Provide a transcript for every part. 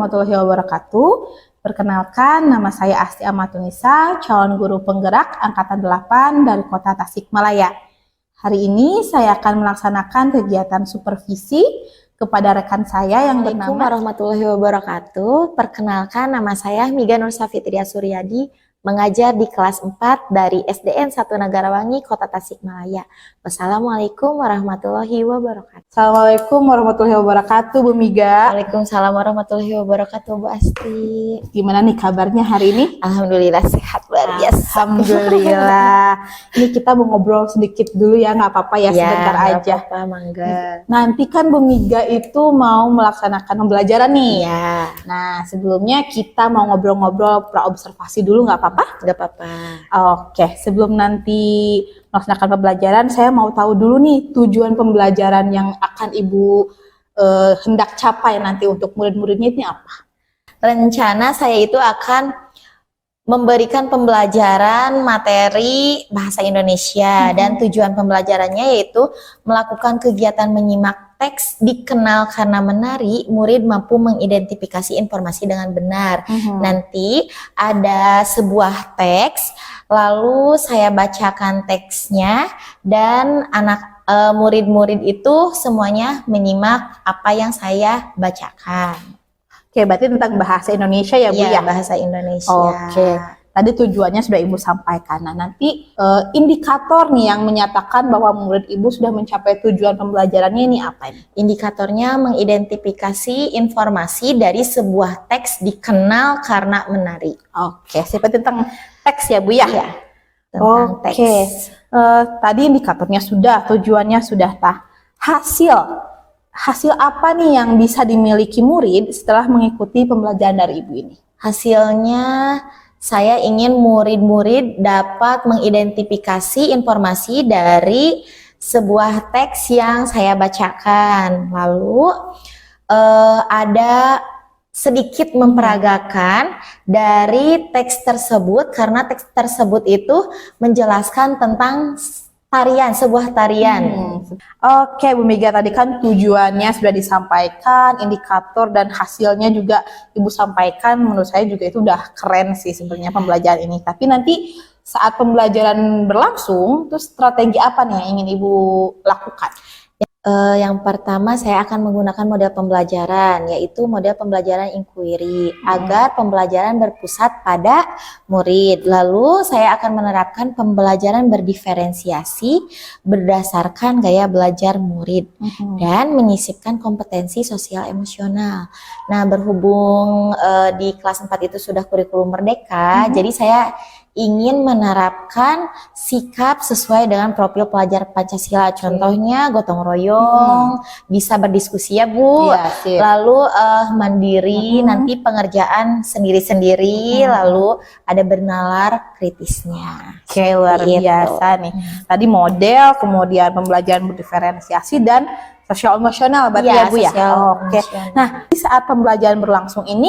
warahmatullahi wabarakatuh. Perkenalkan, nama saya Asti Amatunisa, calon guru penggerak Angkatan 8 dari Kota Tasikmalaya. Hari ini saya akan melaksanakan kegiatan supervisi kepada rekan saya yang bernama Assalamualaikum warahmatullahi wabarakatuh. Perkenalkan, nama saya Miga Nur Safitria Suryadi, mengajar di kelas 4 dari SDN 1 Negarawangi, Kota Tasikmalaya. Wassalamualaikum warahmatullahi wabarakatuh. Assalamualaikum warahmatullahi wabarakatuh, Bu Miga. Waalaikumsalam warahmatullahi wabarakatuh, Bu Asti. Gimana nih kabarnya hari ini? Alhamdulillah sehat luar biasa. Alhamdulillah. Ini kita mau ngobrol sedikit dulu ya, nggak apa-apa ya, sebentar aja. Apa, mangga. Nanti kan Bu Miga itu mau melaksanakan pembelajaran nih. Ya, Nah, sebelumnya kita mau ngobrol-ngobrol praobservasi dulu, nggak apa-apa? nggak apa-apa. Oke, sebelum nanti melaksanakan pembelajaran, saya mau tahu dulu nih tujuan pembelajaran yang akan Ibu hendak capai nanti untuk murid-muridnya ini apa? Rencana saya itu akan memberikan pembelajaran materi bahasa Indonesia dan tujuan pembelajarannya yaitu melakukan kegiatan menyimak teks dikenal karena menari, murid mampu mengidentifikasi informasi dengan benar. Nanti ada sebuah teks, lalu saya bacakan teksnya dan murid-murid itu semuanya menyimak apa yang saya bacakan. Oke, berarti tentang bahasa Indonesia ya, Bu ya? Bahasa Indonesia. Oke, tadi tujuannya sudah Ibu sampaikan. Nah, nanti indikator nih yang menyatakan bahwa murid Ibu sudah mencapai tujuan pembelajarannya ini apa ini? Indikatornya mengidentifikasi informasi dari sebuah teks dikenal karena menari. Oke, seperti tentang teks ya, Bu ya? Iya, tentang Oke, teks. tadi indikatornya sudah, tujuannya sudah. Hasil apa nih yang bisa dimiliki murid setelah mengikuti pembelajaran dari Ibu ini? Hasilnya saya ingin murid-murid dapat mengidentifikasi informasi dari sebuah teks yang saya bacakan. Lalu ada sedikit memperagakan dari teks tersebut karena teks tersebut itu menjelaskan tentang sebuah tarian. Oke, Bu Mega, tadi kan tujuannya sudah disampaikan, indikator dan hasilnya juga Ibu sampaikan. Menurut saya juga itu udah keren sih sebenarnya pembelajaran ini. Tapi nanti saat pembelajaran berlangsung, terus strategi apa nih yang ingin Ibu lakukan? Yang pertama saya akan menggunakan model pembelajaran, yaitu model pembelajaran inquiry, agar pembelajaran berpusat pada murid. Lalu saya akan menerapkan pembelajaran berdiferensiasi berdasarkan gaya belajar murid dan menyisipkan kompetensi sosial emosional. Nah, berhubung di kelas 4 itu sudah kurikulum merdeka, jadi saya ingin menerapkan sikap sesuai dengan profil pelajar Pancasila. Contohnya gotong royong, bisa berdiskusi ya Bu, lalu mandiri, nanti pengerjaan sendiri-sendiri, lalu ada bernalar kritisnya. Oke, luar biasa nih. Tadi model, kemudian pembelajaran berdiferensiasi dan sosial emosional berarti ya Bu ya? Oke. Nah, di saat pembelajaran berlangsung ini,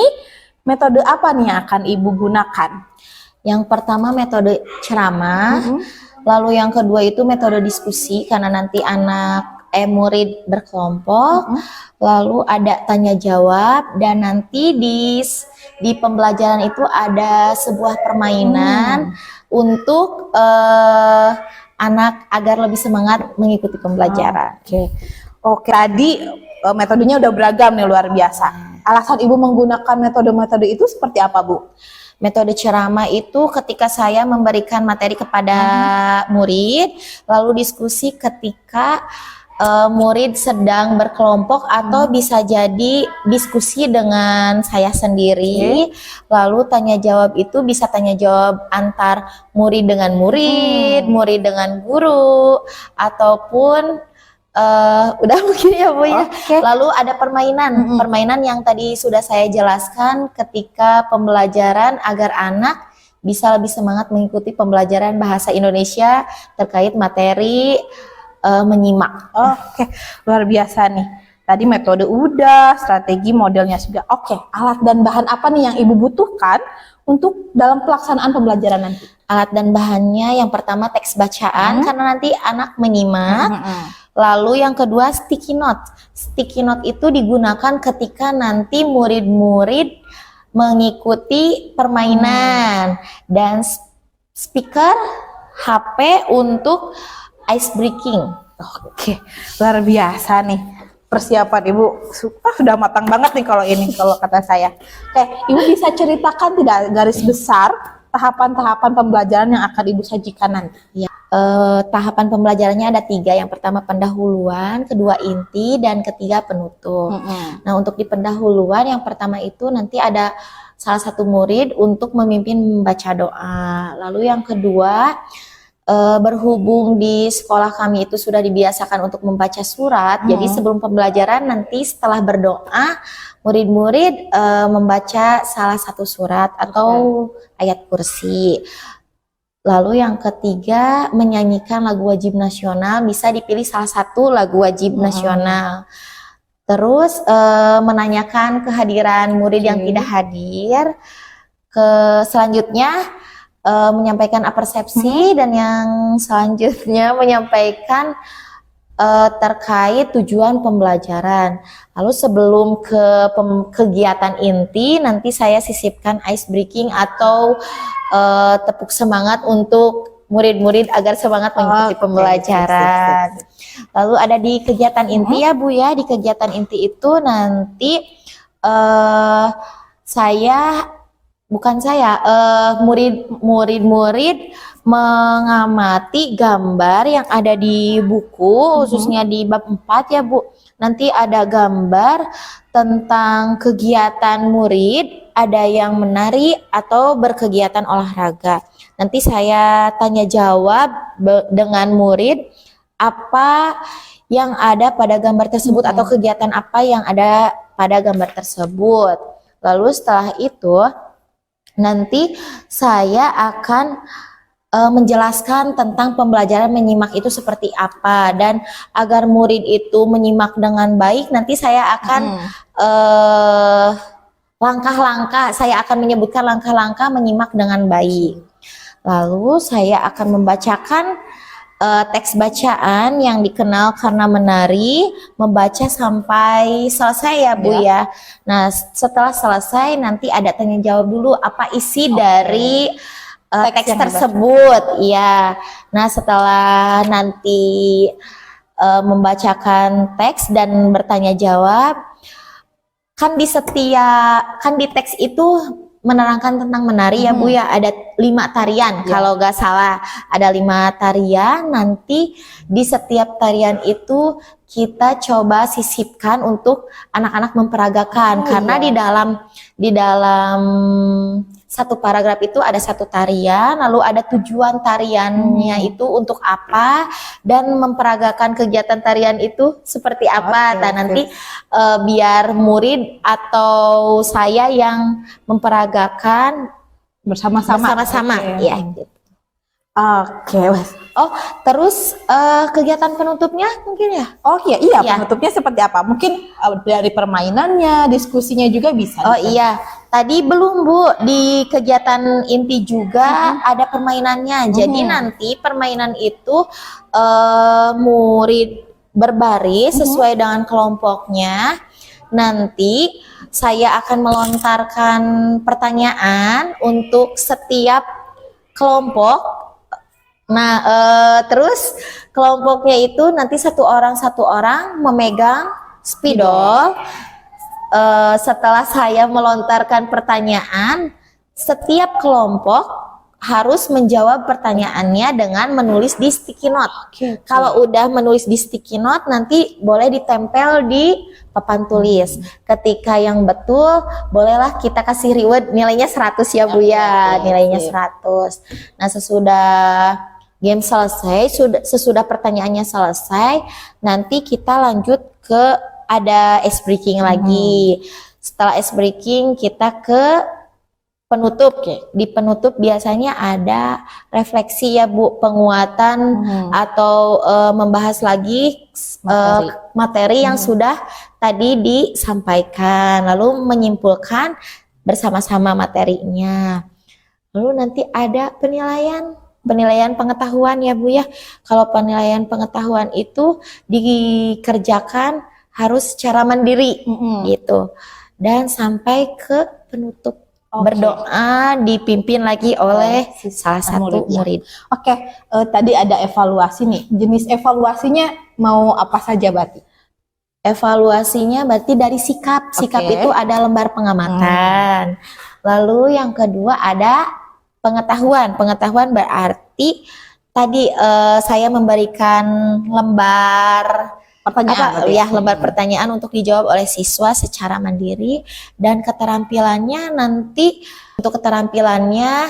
metode apa nih yang akan Ibu gunakan? Yang pertama metode ceramah, lalu yang kedua itu metode diskusi karena nanti murid berkelompok, lalu ada tanya jawab dan nanti di pembelajaran itu ada sebuah permainan untuk anak agar lebih semangat mengikuti pembelajaran. Oke, tadi metodenya udah beragam nih, luar biasa. Alasan Ibu menggunakan metode-metode itu seperti apa, Bu? Metode ceramah itu ketika saya memberikan materi kepada murid, lalu diskusi ketika murid sedang berkelompok atau bisa jadi diskusi dengan saya sendiri. Lalu tanya jawab itu bisa tanya jawab antar murid dengan murid, murid dengan guru, ataupun udah mungkin ya Bu ya. Lalu ada permainan yang tadi sudah saya jelaskan ketika pembelajaran agar anak bisa lebih semangat mengikuti pembelajaran bahasa Indonesia terkait materi menyimak. Oke, luar biasa nih. Tadi metode udah, strategi modelnya juga. Oke, alat dan bahan apa nih yang Ibu butuhkan untuk dalam pelaksanaan pembelajaran nanti? Alat dan bahannya yang pertama teks bacaan karena nanti anak menyimak. Lalu yang kedua sticky note. Sticky note itu digunakan ketika nanti murid-murid mengikuti permainan dan speaker HP untuk ice breaking. Oke, luar biasa nih persiapan Ibu. Sudah matang banget nih kalau ini, kalau kata saya. Oke, Ibu bisa ceritakan tidak garis besar tahapan-tahapan pembelajaran yang akan Ibu sajikan nanti? Ya, tahapan pembelajarannya ada 3. Yang pertama pendahuluan, kedua inti, dan ketiga penutup. Nah, untuk di pendahuluan yang pertama itu nanti ada salah satu murid untuk memimpin membaca doa. Lalu yang kedua, berhubung di sekolah kami itu sudah dibiasakan untuk membaca surat, jadi sebelum pembelajaran nanti setelah berdoa, murid-murid membaca salah satu surat atau ayat kursi. Lalu yang ketiga, menyanyikan lagu wajib nasional, bisa dipilih salah satu lagu wajib nasional. Terus menanyakan kehadiran murid yang tidak hadir. Selanjutnya menyampaikan persepsi, dan yang selanjutnya menyampaikan terkait tujuan pembelajaran. Lalu sebelum ke kegiatan inti, nanti saya sisipkan ice breaking atau tepuk semangat untuk murid-murid agar semangat mengikuti pembelajaran. Lalu ada di kegiatan inti ya Bu ya. Di kegiatan inti itu nanti murid-murid mengamati gambar yang ada di buku, khususnya di bab 4 ya Bu. Nanti ada gambar tentang kegiatan murid, ada yang menari atau berkegiatan olahraga. Nanti saya tanya jawab dengan murid apa yang ada pada gambar tersebut atau kegiatan apa yang ada pada gambar tersebut. Lalu setelah itu nanti saya akan menjelaskan tentang pembelajaran menyimak itu seperti apa, dan agar murid itu menyimak dengan baik, nanti saya akan saya akan menyebutkan langkah-langkah menyimak dengan baik. Lalu saya akan membacakan teks bacaan yang dikenal karena menari, membaca sampai selesai ya Bu ya. Nah, setelah selesai nanti ada tanya jawab dulu apa isi dari teks tersebut ya. Nah, setelah nanti membacakan teks dan bertanya jawab, kan di teks itu menerangkan tentang menari ya Bu ya, ada 5 tarian kalau nggak salah, ada 5 tarian. Nanti di setiap tarian itu kita coba sisipkan untuk anak-anak memperagakan, karena di dalam satu paragraf itu ada 1 tarian, lalu ada tujuan tariannya itu untuk apa, dan memperagakan kegiatan tarian itu seperti apa. Nanti biar murid atau saya yang memperagakan bersama-sama ya gitu. Oke, Mas. Oh, terus kegiatan penutupnya mungkin ya? Oh iya, penutupnya seperti apa? Mungkin dari permainannya, diskusinya juga bisa. Oh iya, tadi belum Bu, di kegiatan inti juga ada permainannya. Jadi nanti permainan itu murid berbaris sesuai dengan kelompoknya. Nanti saya akan melontarkan pertanyaan untuk setiap kelompok. Nah, terus kelompoknya itu nanti satu orang memegang spidol. Setelah saya melontarkan pertanyaan, setiap kelompok harus menjawab pertanyaannya dengan menulis di sticky note. Kalau udah menulis di sticky note, nanti boleh ditempel di papan tulis. Ketika yang betul, bolehlah kita kasih reward nilainya 100 ya Bu ya, nilainya 100. Nah, sesudah game selesai, sesudah pertanyaannya selesai, nanti kita lanjut ke ada ice breaking lagi. Setelah ice breaking kita ke penutup. Di penutup biasanya ada refleksi ya Bu, penguatan atau membahas lagi materi yang sudah tadi disampaikan, lalu menyimpulkan bersama-sama materinya. Lalu nanti ada penilaian penilaian pengetahuan ya Bu ya. Kalau penilaian pengetahuan itu dikerjakan harus secara mandiri gitu. Dan sampai ke penutup. Berdoa dipimpin lagi oleh salah satu murid. Oke, tadi ada evaluasi nih. Jenis evaluasinya mau apa saja berarti? Evaluasinya berarti dari sikap. Sikap itu ada lembar pengamatan. Lalu yang kedua ada pengetahuan. Pengetahuan berarti tadi saya memberikan lembar pertanyaan lembar pertanyaan untuk dijawab oleh siswa secara mandiri, dan keterampilannya nanti untuk keterampilannya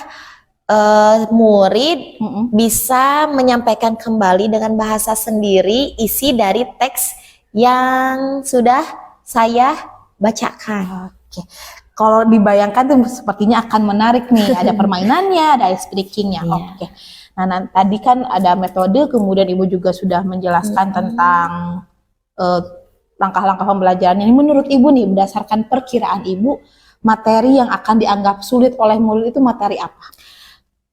murid bisa menyampaikan kembali dengan bahasa sendiri isi dari teks yang sudah saya bacakan. Oke. Kalau dibayangkan tuh sepertinya akan menarik nih. Ada permainannya, ada ice breakingnya. Oke. Nah, tadi kan ada metode, kemudian Ibu juga sudah menjelaskan tentang langkah-langkah pembelajaran. Ini menurut Ibu nih, berdasarkan perkiraan Ibu, materi yang akan dianggap sulit oleh murid itu materi apa?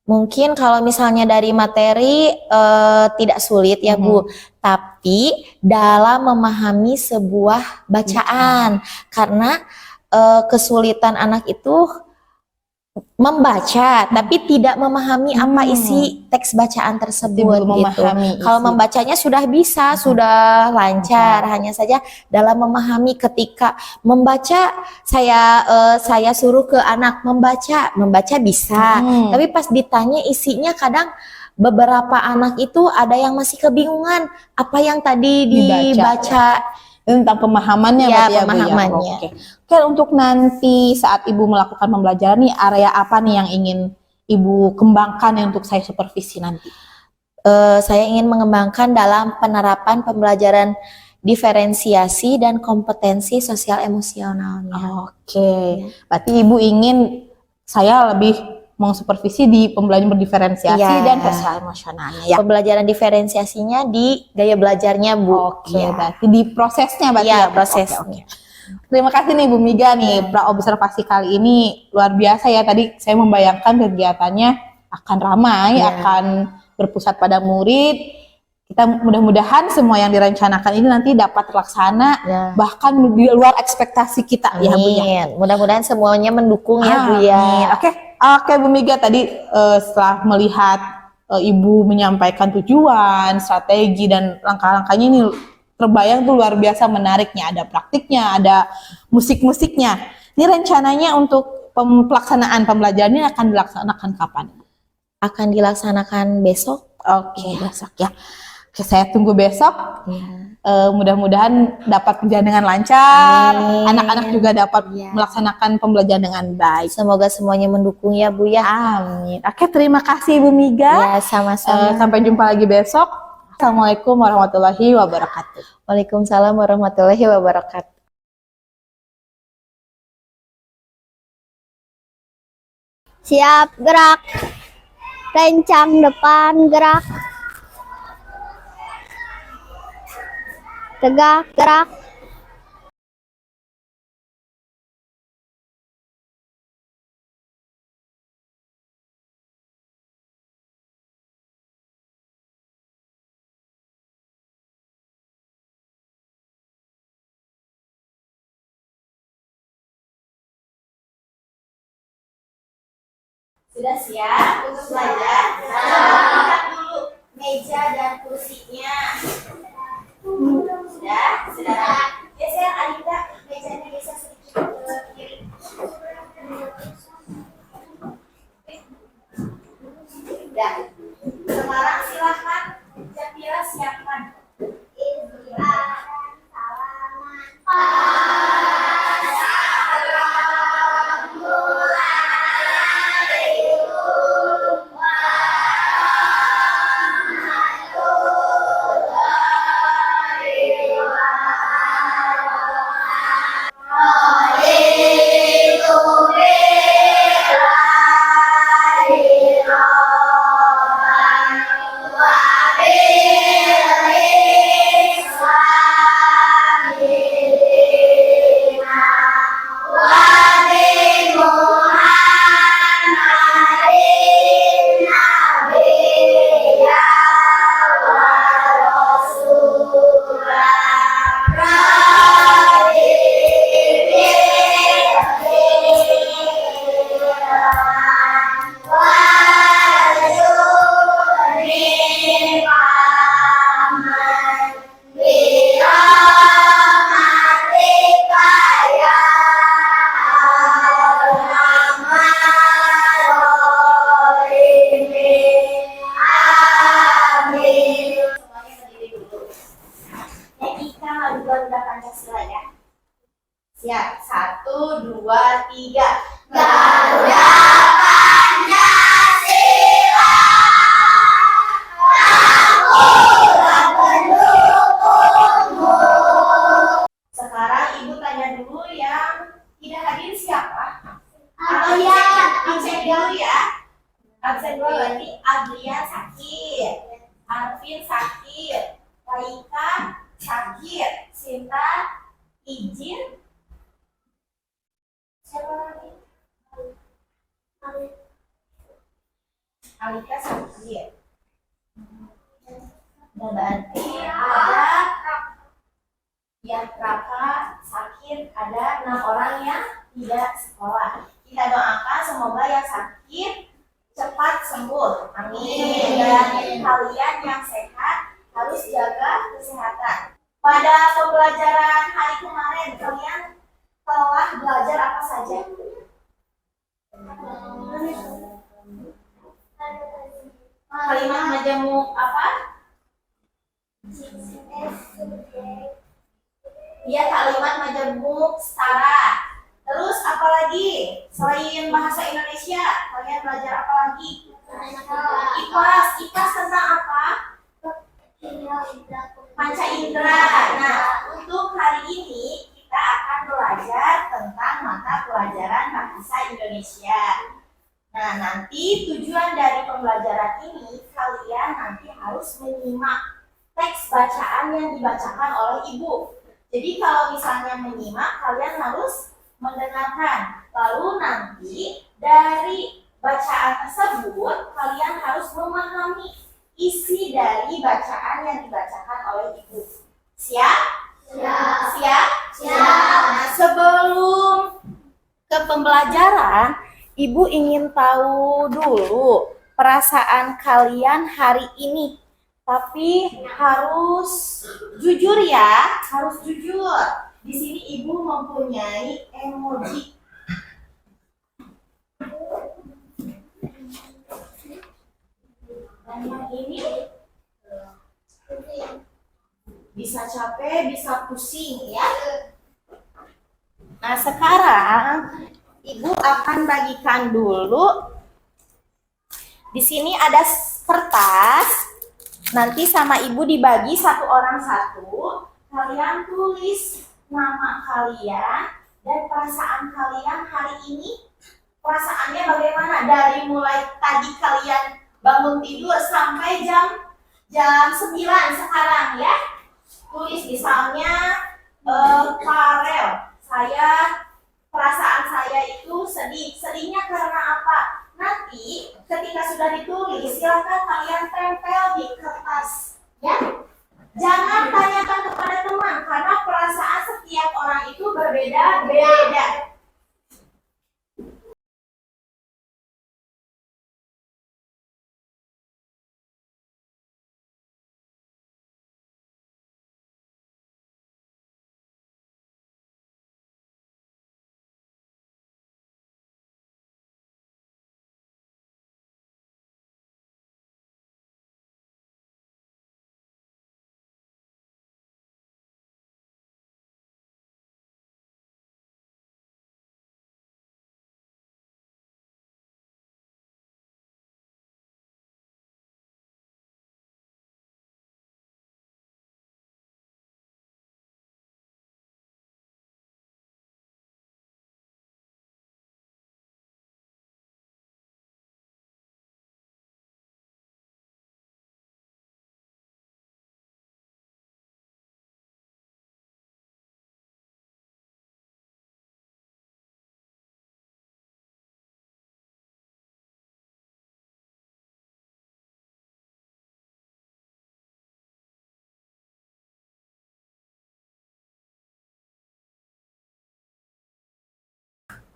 Mungkin kalau misalnya dari materi tidak sulit ya Bu, tapi dalam memahami sebuah bacaan, karena kesulitan anak itu membaca tapi tidak memahami apa isi teks bacaan tersebut gitu. Kalau membacanya sudah bisa, sudah lancar, hanya saja dalam memahami. Ketika membaca saya suruh ke anak membaca bisa, tapi pas ditanya isinya kadang beberapa anak itu ada yang masih kebingungan apa yang tadi dibaca. Tentang pemahamannya ya, berarti pemahamannya. Ya, Oke, untuk nanti saat Ibu melakukan pembelajaran nih, area apa nih yang ingin Ibu kembangkan untuk saya supervisi nanti? Saya ingin mengembangkan dalam penerapan pembelajaran diferensiasi dan kompetensi sosial emosionalnya. Oke, berarti Ibu ingin saya lebih mengsupervisi di pembelajaran berdiferensiasi dan sosial emosionalnya ya. Pembelajaran diferensiasinya di gaya belajarnya Bu. Oke, berarti di prosesnya berarti ya, prosesnya. Oke. Terima kasih nih Bu Miga nih, pra-observasi kali ini luar biasa ya. Tadi saya membayangkan kegiatannya akan ramai, akan berpusat pada murid. Kita mudah-mudahan semua yang direncanakan ini nanti dapat terlaksana, bahkan di luar ekspektasi kita. Ya Bu ya. Mudah-mudahan semuanya mendukung ya Bu ya. Oke Bu Miga, tadi setelah melihat Ibu menyampaikan tujuan, strategi dan langkah-langkahnya ini terbayang tuh luar biasa menariknya. Ada praktiknya, ada musik-musiknya. Ini rencananya untuk pelaksanaan pembelajaran ini akan dilaksanakan kapan? Akan dilaksanakan besok. Oke, besok ya. Oke, saya tunggu besok. Mudah-mudahan dapat berjalan dengan lancar. Anak-anak juga dapat melaksanakan pembelajaran dengan baik. Semoga semuanya mendukung ya Bu ya. Amin. Oke, terima kasih Ibu Miga. Ya, sama-sama. Sampai jumpa lagi besok. Assalamualaikum warahmatullahi wabarakatuh. Waalaikumsalam warahmatullahi wabarakatuh. Siap, gerak. Rencang depan, gerak. Tegak, gerak. Sudah siap untuk belajar? Lihat dulu meja dan kursinya. Sudah. Geser Adita, mejanya geser sedikit ke kiri. Sudah. Sekarang silahkan Jafira siapkan. Siap. 1, 2, 3. Garuda Pancasila, akulah pendukungmu. Sekarang Ibu tanya dulu yang tidak hadir siapa? Atau Absen dulu ya. Absen dulu nanti Adrian sakit, Arvin sakit, Raika sakit, Sinta izin. Siapa lagi? Alika sakit. Dan berarti ada yang Raka sakit, ada 6 orang yang tidak sekolah. Kita doakan semoga yang sakit cepat sembuh. Amin. Dan kalian yang sehat harus jaga kesehatan. Pada pembelajaran hari kemarin kalian telah belajar apa saja? Kalimat majemuk apa? Iya, kalimat majemuk setara. Terus apa lagi? Selain bahasa Indonesia, kalian belajar apa lagi? IPAS. IPAS tentang apa? Panca indera. Nah, untuk hari ini kita akan belajar tentang mata pelajaran bahasa Indonesia. Nah, nanti tujuan dari pembelajaran ini kalian nanti harus menyimak teks bacaan yang dibacakan oleh Ibu. Jadi kalau misalnya menyimak, kalian harus mendengarkan. Lalu nanti dari bacaan tersebut kalian harus memahami isi dari bacaan yang dibacakan oleh Ibu. Siap? Siap. Siap? Siap. Nah, sebelum ke pembelajaran, Ibu ingin tahu dulu perasaan kalian hari ini. Tapi harus jujur ya, harus jujur. Di sini Ibu mempunyai emoji. Dan yang ini bisa capek, bisa pusing ya. Nah, sekarang Ibu akan bagikan dulu. Di sini ada kertas. Nanti sama Ibu dibagi satu orang satu. Kalian tulis nama kalian dan perasaan kalian hari ini. Perasaannya bagaimana dari mulai tadi kalian bangun tidur sampai jam 9 sekarang ya. Tulis misalnya Farel, perasaan saya itu sedih. Sedihnya karena apa? Nanti ketika sudah ditulis, silakan kalian tempel di kertas, ya. Jangan tanyakan kepada teman karena perasaan setiap orang itu berbeda-beda.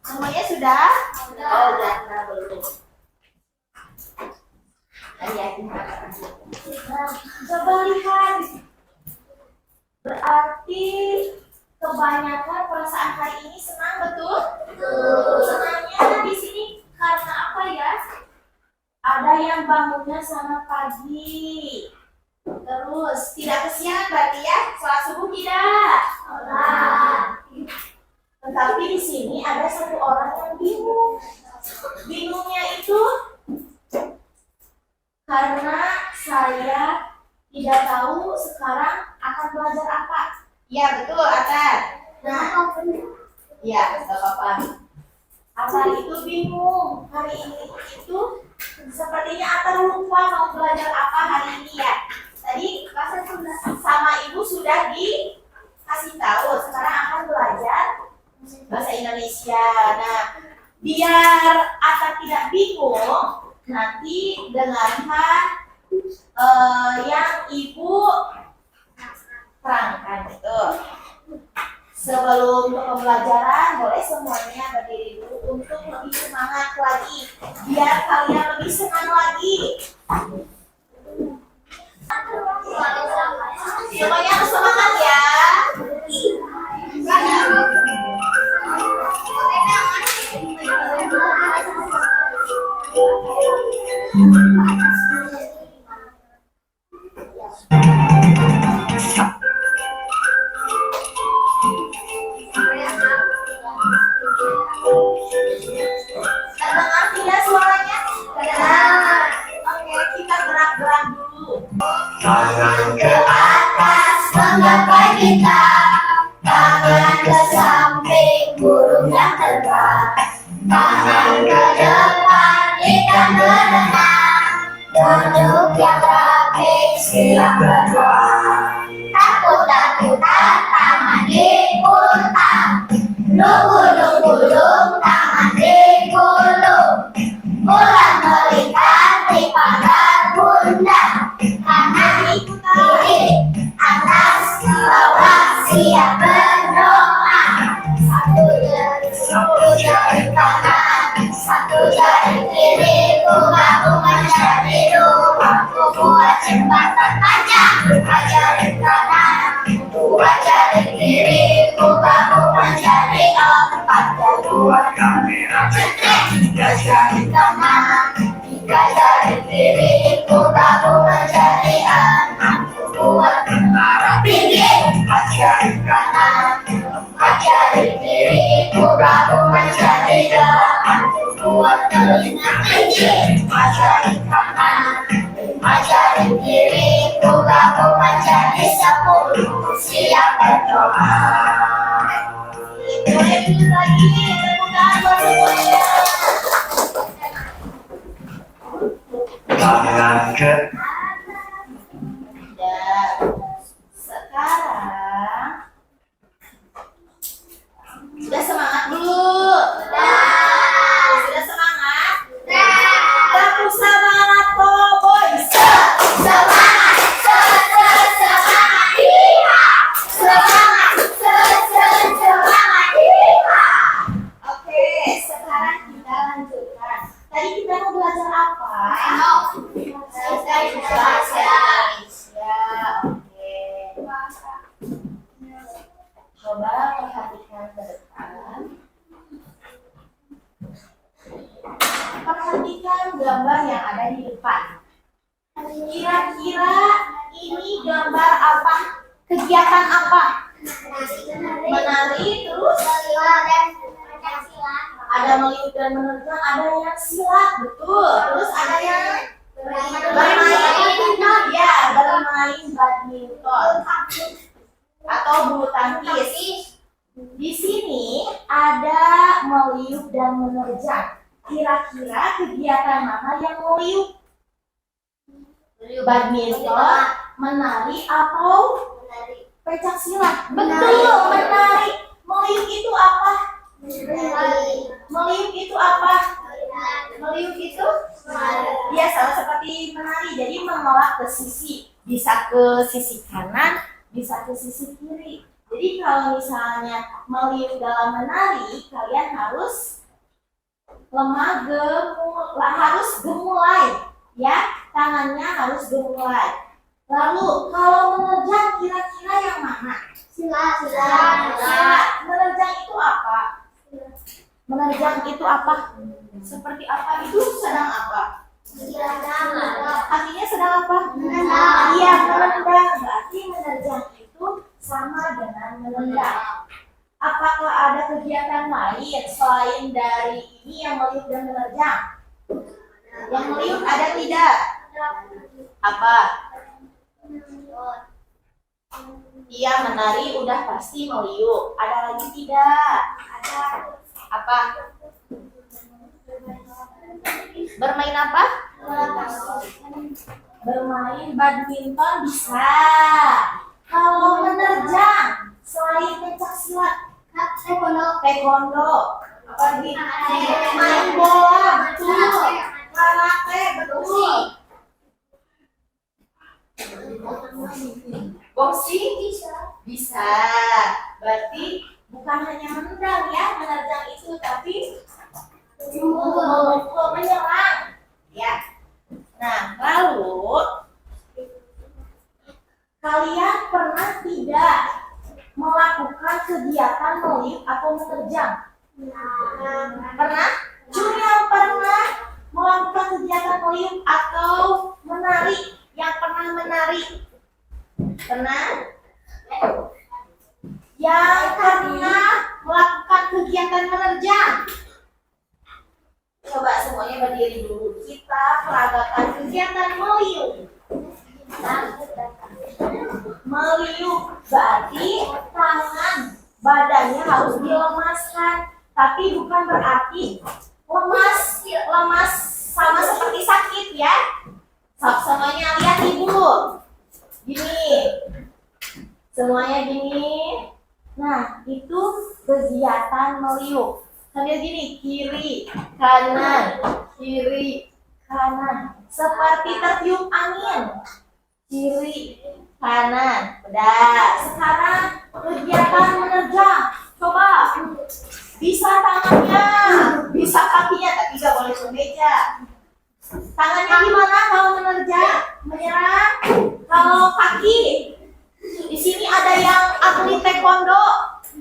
Semuanya sudah? Oh, sudah belum. Coba lihat. Berarti kebanyakan perasaan hari ini senang, betul? Senangnya di sini karena apa ya? Ada yang bangunnya sangat pagi. Terus tidak kesiangan berarti ya? Sholat subuh tidak? Tapi di sini ada satu orang yang bingung. Bingungnya itu karena saya tidak tahu sekarang akan belajar apa. Ya betul, Atar. Nah, ya nggak apa-apa. Atar itu bingung. Hari ini itu sepertinya Atar lupa mau belajar apa hari ini ya. Tadi Pastor sama Ibu sudah dikasih tahu. Sekarang akan belajar bahasa Indonesia. Nah, biar Atar tidak bingung, nanti dengarkan yang Ibu terangkan itu. Sebelum pembelajaran, boleh semuanya berdiri dulu untuk lebih semangat lagi, biar kalian lebih senang lagi. Semuanya harus semangat ya. Terdengar tidak suaranya? Terdengar. Oke, kita gerak-gerak dulu. Tangan ke atas, menggapai kita. Tangan ke samping, burung yang terbang. Tangan ke depan, ikan berenang. Duduk yang rapi, siap berdoa. Takut-takutan, tangan diputar. Lung-lung-lung, tangan digulung. Ulang melingkar di pagar bunda. Kanan kiri, atas bawah, siap berdoa. Satu jari kanan, satu jari kiri. Ku menjadi dua, ku buat jembatan panjang. Dua jari kanan, dua jari kiri. Ku menjadi empat. Dua kamera cetek, tiga jari kanan, tiga jari kiri. Ku menjadi enam. Ku buat menara tinggi. Empat jari kanan, empat jari kiri. Ku menjadi delapan. Ku buat telinga tinggi. Lima jari kanan, lima jari kiri. Ku menjadi 10. Siap berdoa. Boleh dulu lagi, tepuk tangan buat semuanya. Tangan ke Dan sekarang sudah semangat belum? Sudah semangat? Tepuk semangat boys. Semangat, semangat, iya. Semangat, semangat, iya. Oke, sekarang kita lanjutkan. Tadi kita mau belajar apa? Bahasa Indonesia. Oke. Coba perhatikan ke depan. Perhatikan gambar yang ada di depan. Kira-kira ini gambar apa? Kegiatan apa? Menari, terus ada meliuk dan menerjang, ada yang silat, betul. Terus ada yang bermain, ya, bermain badminton atau bulu tangkis. Di sini ada meliuk dan menerjang. Kira-kira kegiatan mana yang meliuk? Badminton, menari, atau pencak silat? Betul, menari. Meliuk itu apa? Meliuk itu apa? Meliuk itu ya sama seperti menari. Jadi menolak ke sisi, bisa ke sisi kanan, bisa ke sisi kiri. Jadi kalau misalnya meliuk dalam menari, kalian harus harus gemulai, ya, tangannya harus gemulai. Lalu kalau menerjang kira-kira yang mana? Silat. Menerjang itu apa? Menerjang itu apa? Seperti apa? Itu sedang apa? Artinya sedang apa? Menendang. Iya, menendang. Berarti menerjang itu sama dengan menendang. Apakah ada kegiatan lain selain dari ini yang meliuk dan menerjang? Yang meliuk ada tidak? Apa? Iya, menari udah pasti meliuk. Ada lagi tidak? Ada. Apa? Bermain apa? Bermain badminton bisa. Kalau menerjang selain pencak silat, taekwondo, apa lagi? Main bola, betul. Karate, betul. Boxing bisa. Berarti bukan hanya menendang ya, menerjang itu, tapi memukul, menyerang. Ya. Nah, lalu kalian pernah tidak melakukan kegiatan meliuk atau menerjang? Pernah? Cuma yang pernah melakukan kegiatan meliuk atau menari? Yang pernah menari? Pernah? Yang pernah melakukan kegiatan menerjang? Coba semuanya berdiri dulu. Kita peragakan kegiatan meliuk. Meliuk berarti tangan, badannya harus dilemaskan. Tapi bukan berarti lemas sama seperti sakit ya. Semuanya lihat ibu. Gini. Semuanya gini. Nah, itu kegiatan meliuk. Sambil gini, kiri, kanan, kiri, kanan. Seperti tertiup angin. Kiri, kanan. Udah. Sekarang kegiatan menerjang. Coba. Bisa tangannya, bisa kakinya, tapi nggak boleh ke meja. Tangannya gimana kalau menerjang? Menyerang. Kalau kaki, di sini ada yang atlet taekwondo,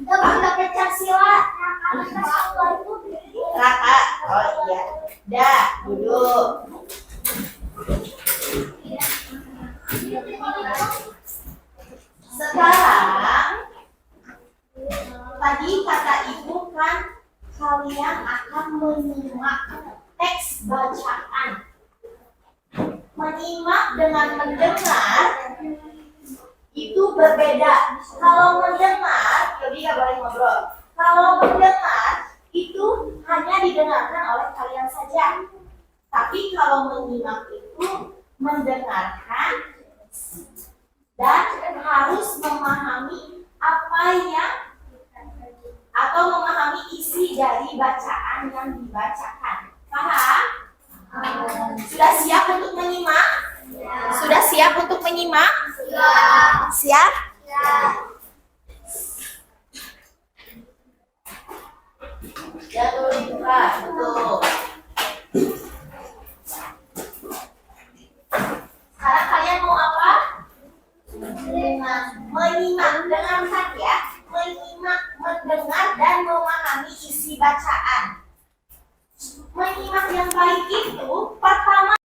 ada pencak silat. Raka, oh iya. Dah, duduk. Sekarang, tadi kata ibu kan kalian akan menyimak teks bacaan. Menyimak dengan mendengar itu berbeda. Kalau mendengar, jadi nggak boleh ngobrol. Kalau mendengar itu hanya didengarkan oleh kalian saja. Tapi kalau menyimak itu mendengarkan dan harus memahami apa yang atau memahami isi dari bacaan yang dibacakan. Paham? Sudah siap untuk menyimak? Sudah siap untuk menyimak? Siap? Jangan lupa, betul. Sekarang kalian mau apa? Menyimak, dengarkan ya. Menyimak, mendengar dan memahami isi bacaan. Menyimak yang baik itu pertama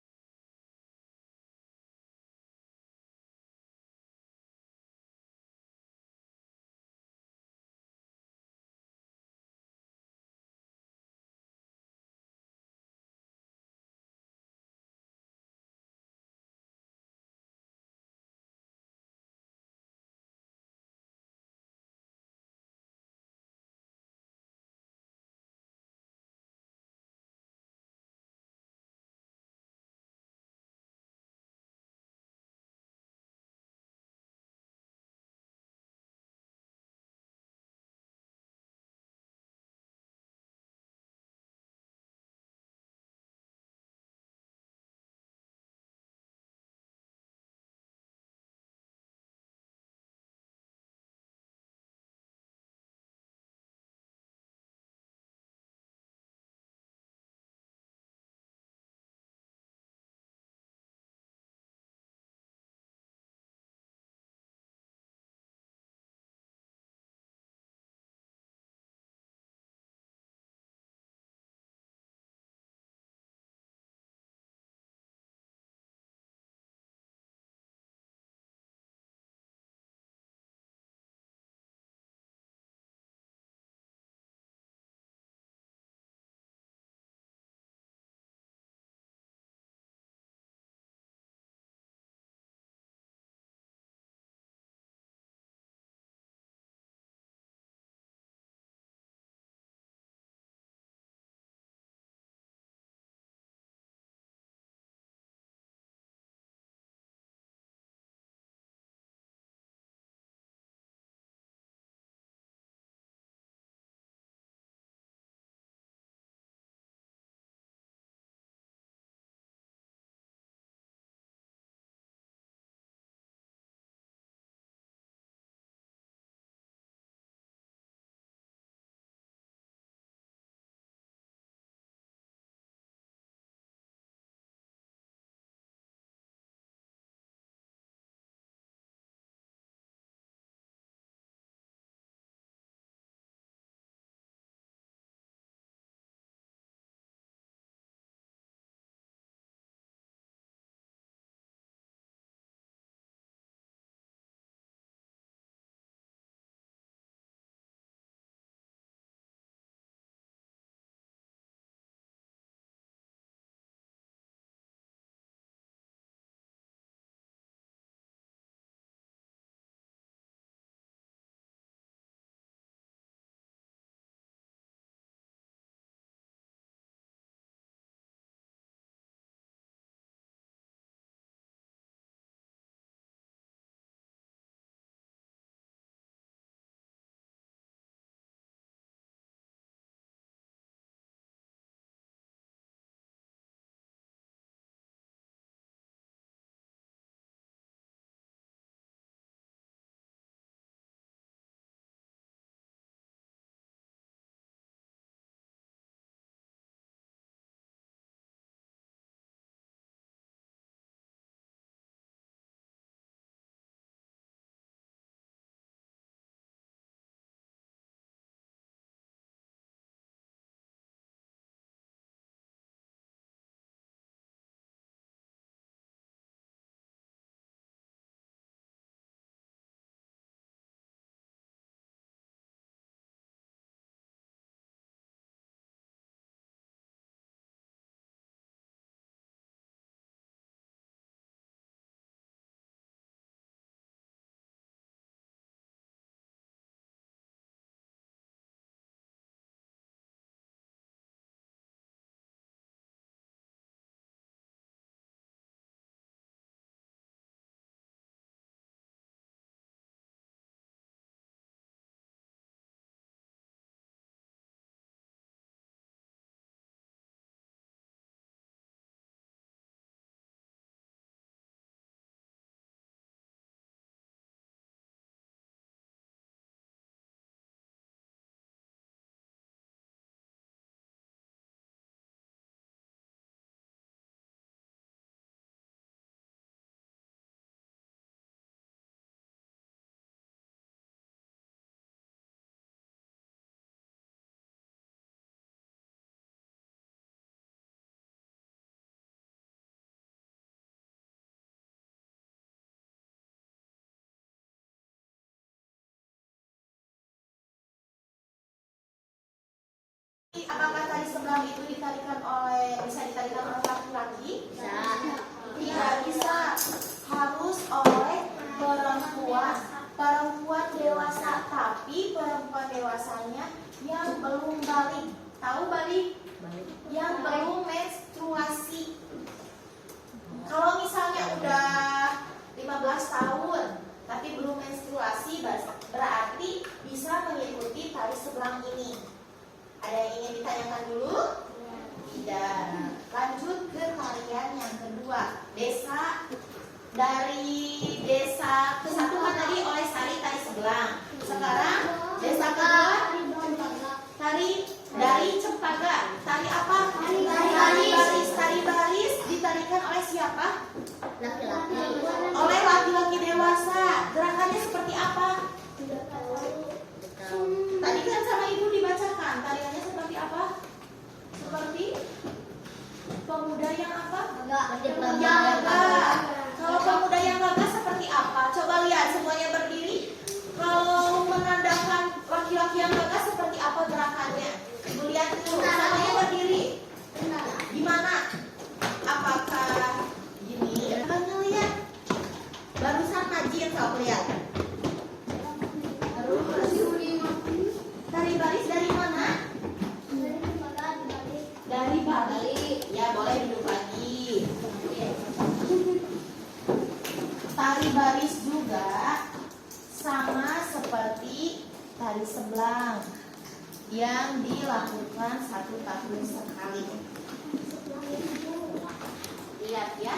Apakah tali sebelang itu bisa ditarikan oleh laki-laki? Tidak bisa. Harus oleh perempuan dewasa. Tapi perempuan dewasanya yang belum balik. Tahu balik? Yang belum menstruasi. Kalau misalnya udah 15 tahun tapi belum menstruasi, berarti bisa mengikuti tali sebelang ini. Ada yang ingin ditanyakan dulu? Tidak. Lanjut ke tarian yang kedua. Dari desa kesatuan tadi oleh Sari tali sebelang. Sekarang desa kedua dari Cempaka. Tali apa? Tali baris ditarikan oleh siapa? Laki-laki. Oleh laki-laki dewasa. Gerakannya seperti apa? Tadi kan sama ibu dibacakan. Tariannya seperti apa? Seperti pemuda yang apa? Yang gagah. Kalau pemuda yang gagah seperti apa? Coba lihat semuanya berdiri. Kalau menandakan laki-laki yang gagah seperti apa gerakannya? Ibu lihat dulu. Semuanya berdiri. Gimana? Apakah gini? Coba lihat. Barusan Majid kau lihat. Tari baris dari mana? Dari Bali. Ya boleh duduk lagi. Tari baris juga sama seperti tari sebelang yang dilakukan 1 tahun sekali. Lihat ya.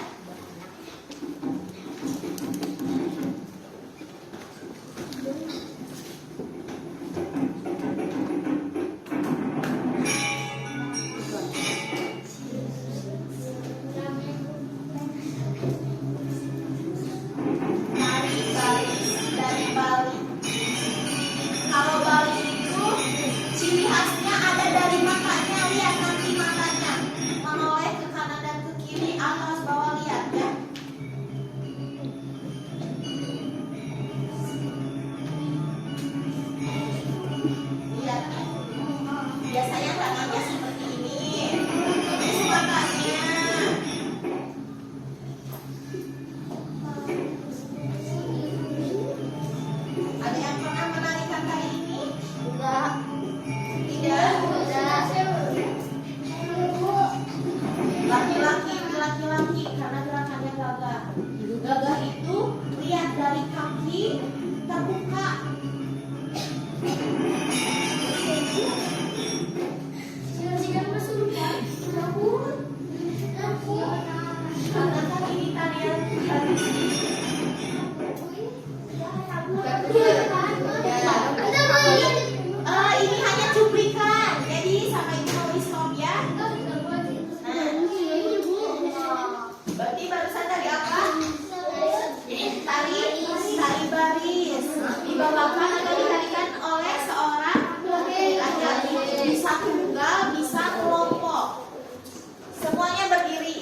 Tari baris dari Bali. Kalau Bali itu ciri khasnya ada dari matanya. Lihat nanti matanya menoleh ke kanan dan ke kiri, atas bawah, lihat ya. Lihat. Biasanya tangannya seperti ini. Terus matanya. Ada yang pernah menarikan tari ini? Enggak. Tidak. Laki-laki karena gerakannya gagah. Gagah itu lihat dari kaki terbuka. Karena kan ini tarian ini hanya cuplikan. Jadi sama ibu mau stop ya. Berarti barusan tadi apa? Tari baris. Dibawakan atau ditarikan oleh seorang laki-laki. Bisa tunggal, bisa kelompok. Semuanya berdiri.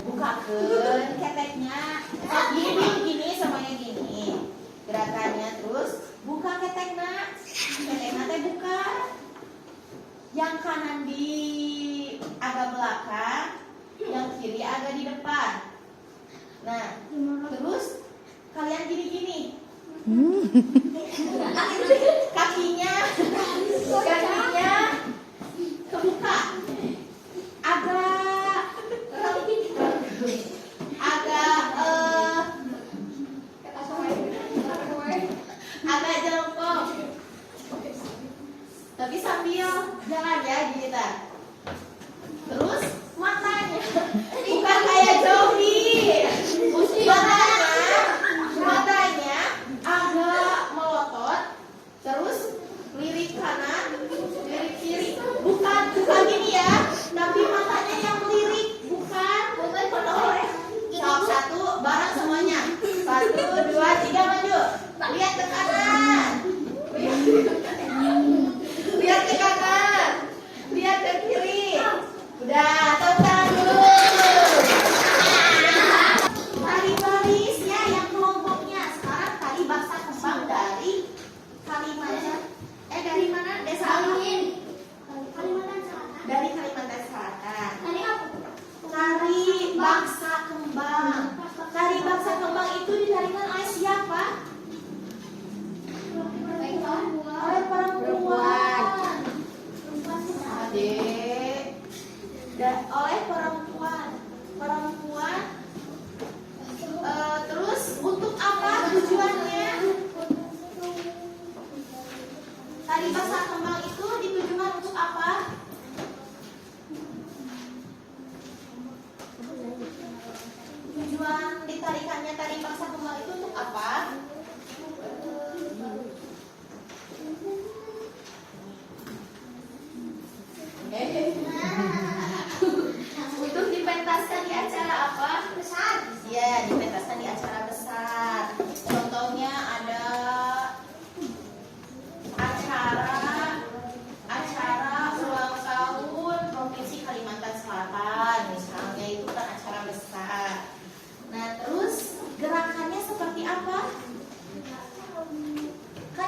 Bukakan keteknya. Gini, semuanya gini. Gerakannya terus buka keteknya. Keteknya teh buka. Yang kanan di agak belakang, yang kiri agak di depan. Nah, terus kalian gini-gini. Kakinya kebuka. Agak jongkok. Tapi sambil jalan ya gini ta. Terus matanya bukan kayak jogging. Matanya agak melotot. Terus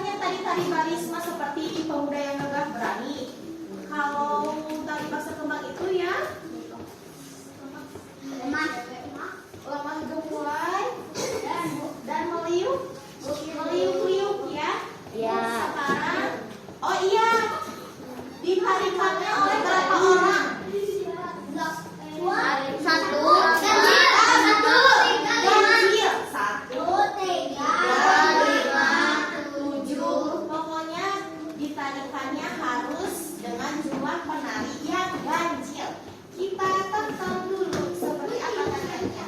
misalnya tadi baris mah seperti pemuda yang gagah berani. Kalau tari basah kembang itu ya lemah gemulai dan meliuk-liuk ya. Ya. Sekarang, oh iya, ditarikannya oleh berapa orang? Satu. Ganjil. 1, 3, 5, 7. Pokoknya ditarikannya harus dengan jumlah penari yang ganjil. Kita tonton dulu seperti apa tariannya.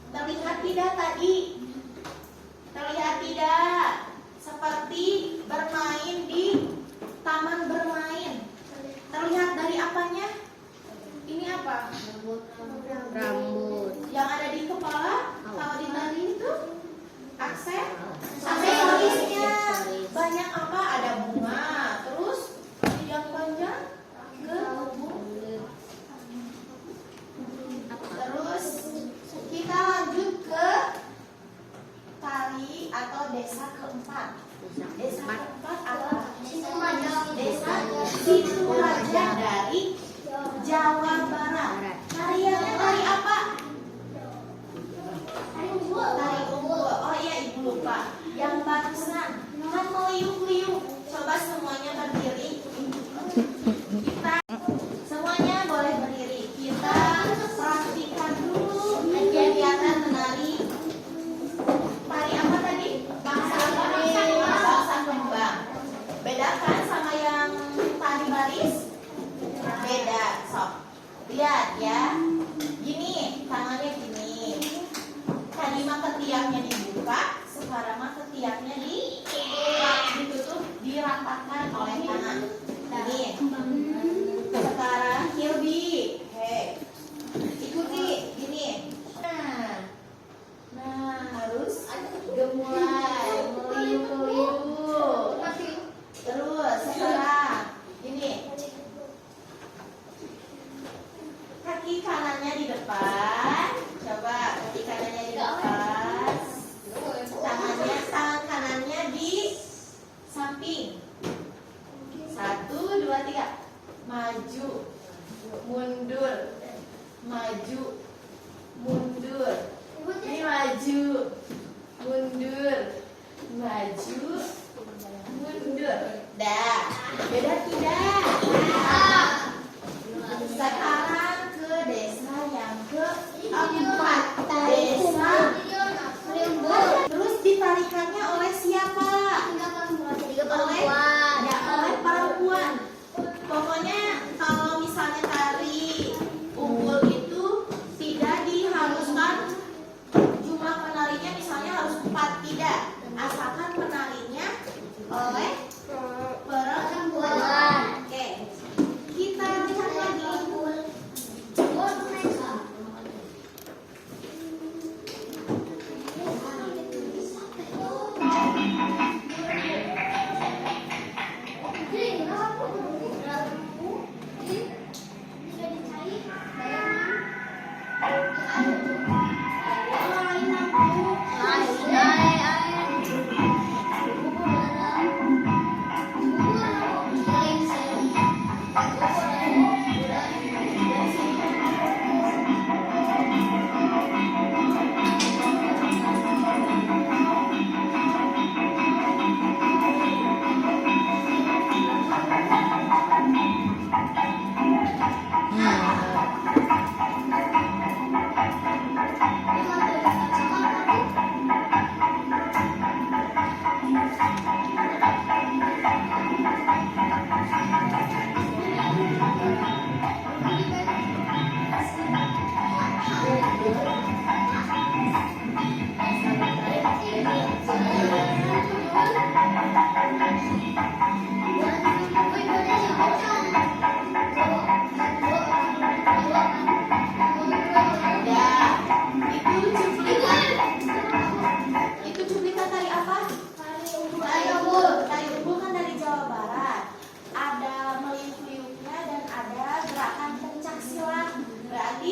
Terlihat tidak tadi? Terlihat tidak? Seperti bermain di taman bermain. Terlihat dari apanya? Ini apa? Rambut. Yang ada di kepala, kalau ditari itu aksesorisnya. Banyak apa? Ada bunga, terus yang panjang terus kita lanjut ke tari atau desa keempat. Desa keempat apa? Desa Situraja dari Jawa Barat. Tariannya tari apa? Tari umbul. Oh iya, ibu lupa. Yang barusan kan meliuk-liuk. Coba semuanya berdiri. Kita semuanya boleh berdiri. Kita praktikan dulu kegiatan menari. Tari apa tadi? Bangsa kembang. Bedakan sama yang tari baris? Beda. Sok. Lihat ya. Gini, tangannya gini. Tadi mah ketiaknya dibuka, sekarang mah ketiaknya ditutup, dirapatkan oleh tangan. Ini. Sekarang Hilbi, hei, ikuti, gini. Nah, harus gemulai, meliuk-liuk. Terus sekarang, gini. Kaki kanannya di depan. Coba kaki kanannya di depan. Tangan kanannya di samping. 1, 2, 3. Maju, mundur, maju, mundur. Ini maju, mundur, maju, mundur. Dah, beda tidak? Sekarang ke desa yang keempat. Desa terus ditarikannya oleh siapa? Oleh perempuan. Pokoknya kalau misalnya tari umbul itu tidak diharuskan jumlah penarinya misalnya harus 4, tidak. Asalkan penarinya oleh perempuan. Oke. Kita lihat lagi.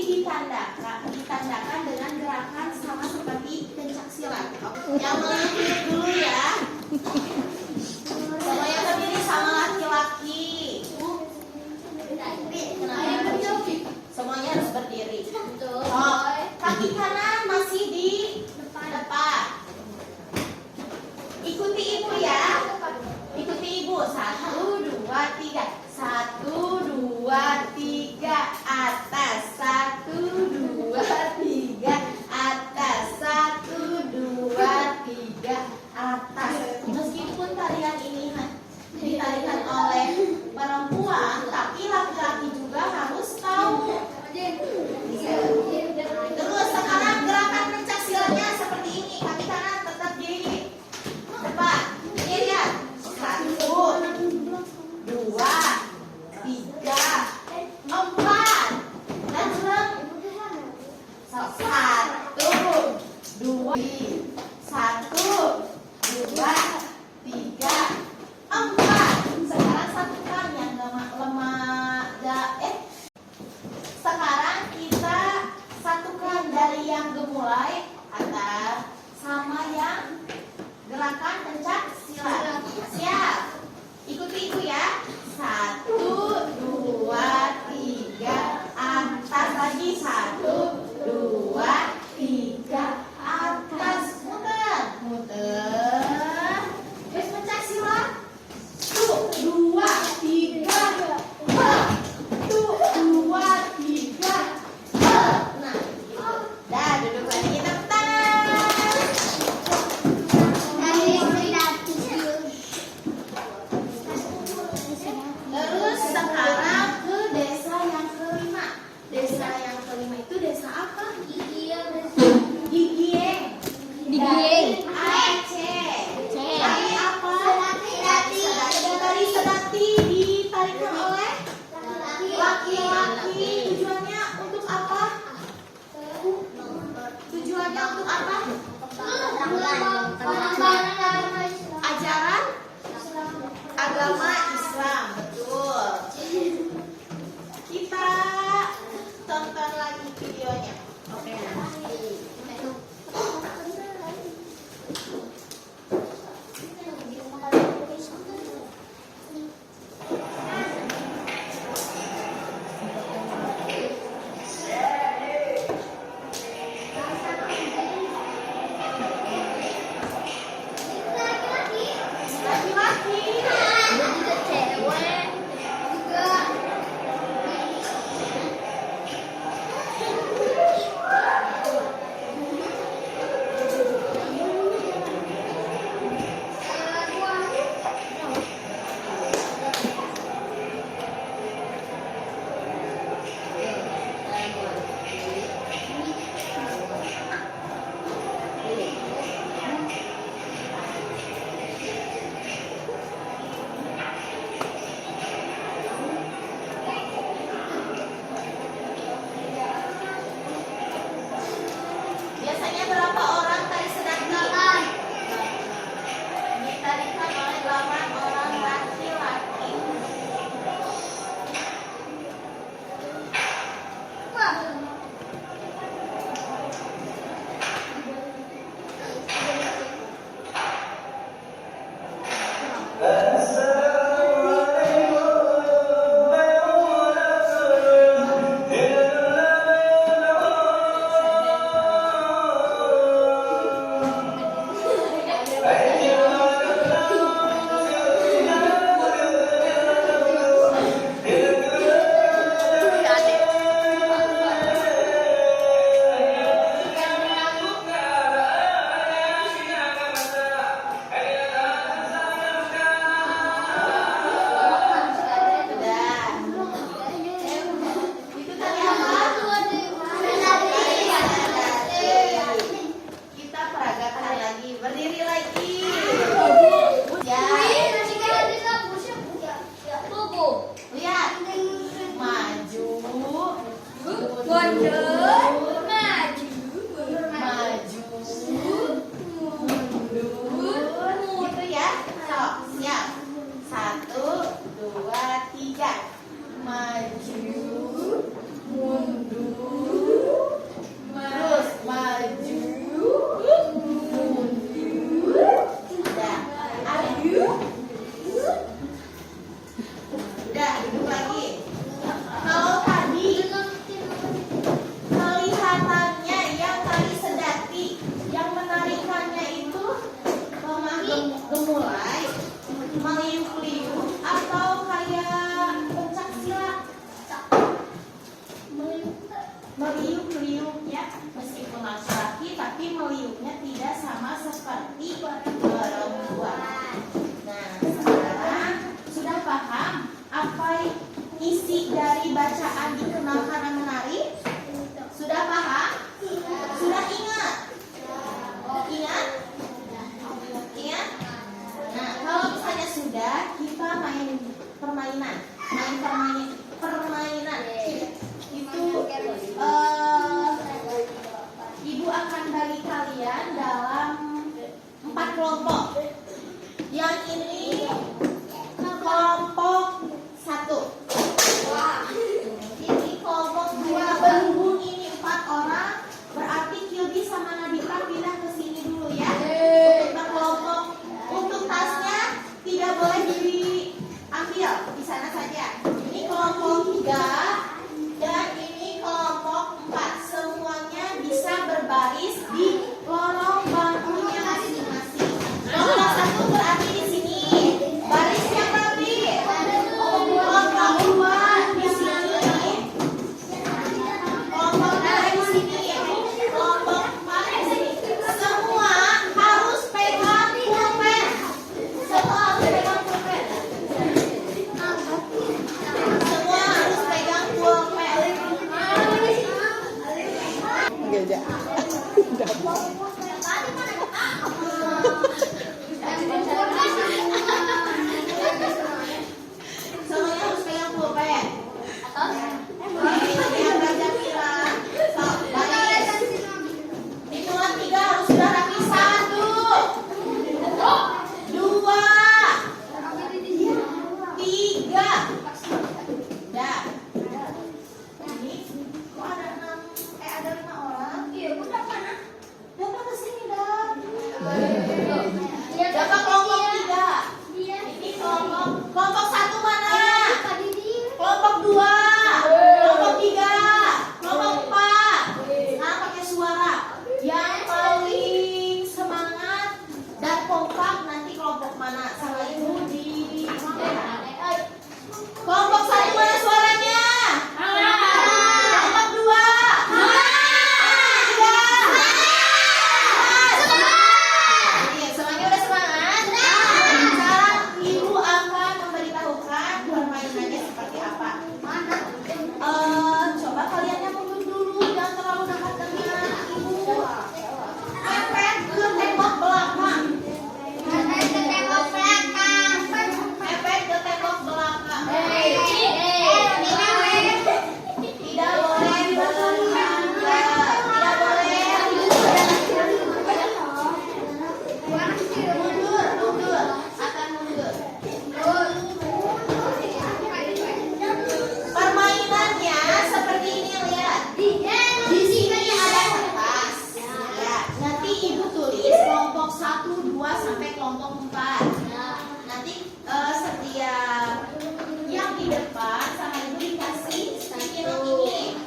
ditandakan dengan gerakan sama seperti pencak silat. Yang mengikuti dulu ya. Semuanya berdiri sama laki-laki. Semuanya harus berdiri. Oh, kaki kanan masih di depan. Ikuti ibu ya. Ikuti ibu. 1, 2, 3. 1, 2, 3 atas. 1, 2, 3 atas. 1, 2, 3 atas. Meskipun tarian ini ditarikan oleh perempuan, tapi laki-laki juga harus tahu. Terus sekarang gerakan pencak silatnya seperti ini. Kaki kanan tetap di depan. Ini lihat. 1, 2, 3, 4. Dan ulang. 1, 2, 1, 2, 3, 4. Sekarang satukan yang sekarang kita satukan dari yang gemulai atas sama yang gerakan pencak silat. Siap. Ikuti ibu ya. 1, 2, 3 atas lagi. 1, 2, 3 atas. Muter. Terus pencak silat. 1, 2, 3. 1, 2, 3. Nah, dah duduk lagi kita putar. Terus sekarang ke desa yang kelima. Desa yang kelima itu desa apa? Gigieng. Dari Aceh. Dari apa? Dari sedati ditarikan oleh laki-laki. Tujuannya untuk apa? Tujuannya untuk apa? Ajaran agama Islam. Betul. Kita tonton lagi videonya. Oke. Biasanya berapa orang tari sedati? Ditarikan oleh 8 orang laki-laki. Maju, mundur, meliuk-liuk atau kayak pencak silat? Meliuk-liuk ya, meskipun laki-laki tapi meliuknya tidak sama seperti perempuan. Nah, sekarang sudah paham apa isi dari bacaan dikenalkan dan menari? Sudah paham? Sudah ingat? Ingat? Ingat? Nah, kalau misalnya sudah, kita main permainan. Permainan. Itu ibu akan bagi kalian dalam 4 kelompok. Yang ini kelompok 1. Ini kelompok 2. Berhubung ini 4 orang, berarti Kilby sama Nadita pindah ke sini dulu ya. Untuk kelompok, untuk tasnya tidak boleh diambil, di sana saja. Ini kelompok 3 dan ini kelompok 4. Semuanya bisa berbaris di lorong bangkunya masing-masing. Kelompok 1 berarti di sini. Baris yang rapi. Kelompok 2 di sini. Kelompok 3 di sini. Kelompok 4 di sini. Semua harus pegang pulpen. Semua harus pegang pulpen. Semua harus pegang pulpen. Enggak Semuanya harus pegang pulpen. Yang belajar bilang, baris. Hitungan 3 harus sudah rapi. 1, 2, 3. Dah. Ini kok ada 6? Ada 5 orang? Iya, udah mana? Dapat ke sini, Dap. Dapat kelompok 3. Ini kelompok 1 mana? Kelompok 2, kelompok 3, kelompok 4. Sekarang pakai suara. Yang paling semangat dan kompak nanti kelompok mana? Sama ibu di kelompok 1 mana suaranya? Kelompok 2, 3. Iya, semuanya udah semangat? Sekarang ibu akan memberitahukan permainannya seperti apa. Coba kalian yang mundur dulu, jangan terlalu dekat dengan ibu. Mepet ke tembok belakang. Mepet ke tembok belakang. Tidak boleh bertangga. Tidak boleh mundur. Akan mundur. Permainannya seperti ini, lihat. Di sini ada kertas. Ya, nanti ibu tulis kelompok 1, 2 sampai kelompok 4. Nanti setiap yang di depan sama ibu dikasih sticky note ini.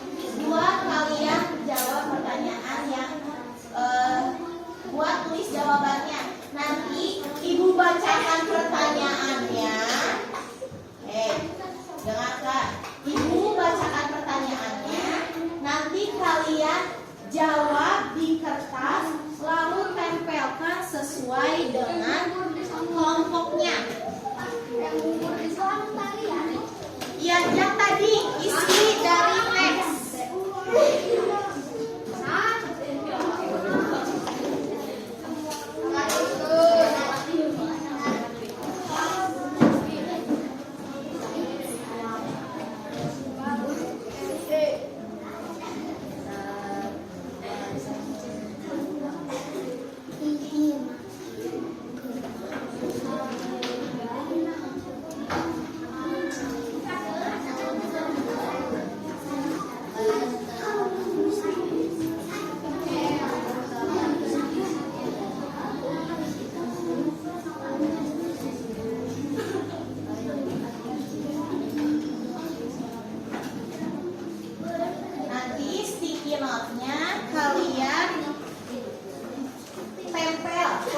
Buat kalian jawab pertanyaan yang buat tulis jawabannya. Nanti ibu bacakan pertanyaannya. Dengarkan. Ibu bacakan pertanyaannya. Nanti kalian jawab di kertas, lalu tempelkan sesuai dengan kelompoknya. Yang tadi isi dari teks.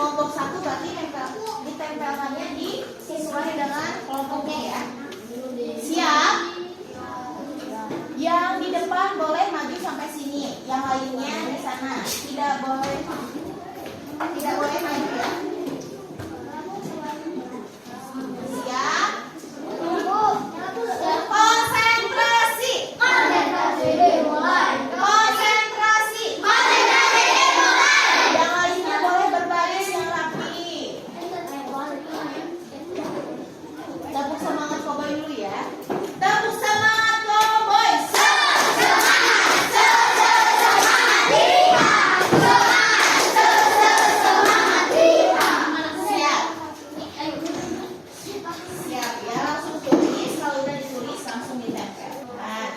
kelompok 1 berarti ditempelkannya di siswa sesuai dengan kelompoknya ya. Siap? Yang di depan boleh maju sampai sini, yang lainnya di sana. Tidak boleh maju ya. Siap? Konsentrasi. Konsentrasi. Yang lainnya boleh berbaris yang rapi. Tepuk semangat cowboy dulu ya. Tepuk semangat cowboy. Siap. Siap ya, langsung tulis. Kalau udah ditulis langsung ditempelkan.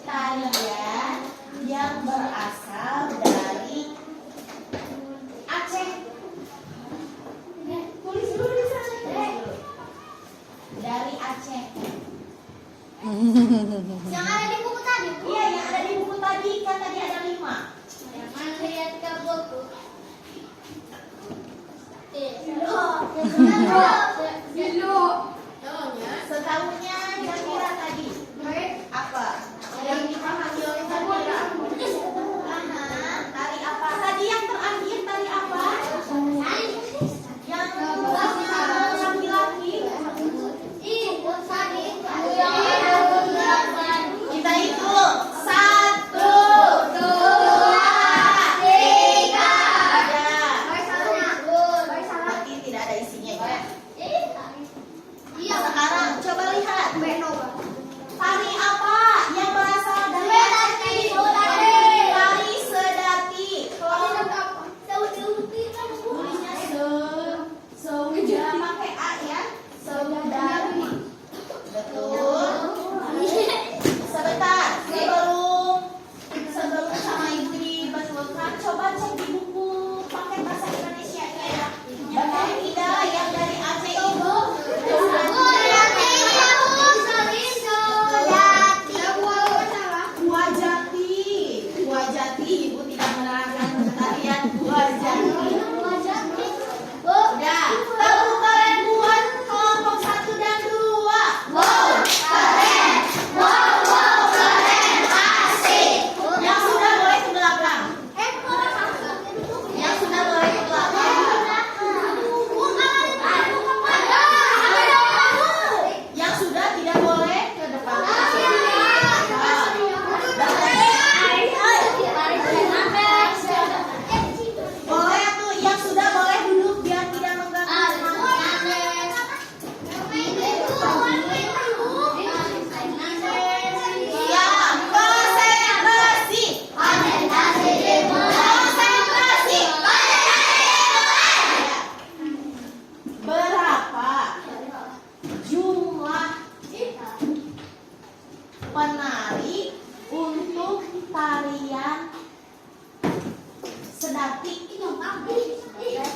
Tarian yang berasal dari Aceh. Tulis dulu di sana. Dari Aceh. Yang ada di buku tadi. Iya, yang ada di buku tadi kan tadi ada 5. Yang mana lihat ke buku? Setahunya kira-kira tadi apa? Yang dipahami oleh kira-kira. Tari apa? Tadi yang terakhir tari apa? Yang laki-laki. Kita hitung 1, 2, 3. Berarti tidak ada isinya ya. Sekarang coba lihat. Tari apa yang berasal dari tari sedati. Tulisnya sudah pakai A ya. Sedati. Betul. Sebentar, sebelum sama ibu dibetulkan, coba cek di buku pakai bahasa Indonesia ya. Betul tidak yang dari Aceh itu? Buah jati, ibu tidak menerangkan tarian buah jati. Udah, tepuk kalian buat kelompok 1 dan 2. Wow, keren. Asik. Yang sudah boleh ke belakang. Yang sudah boleh ke belakang. Yang sudah tidak boleh ke depan. Boleh tuh, yang sudah boleh duduk biar tidak mengganggu semangat. Siap, konsentrasi. Konsentrasi. Berapa jumlah penari untuk tarian sedati? Ya?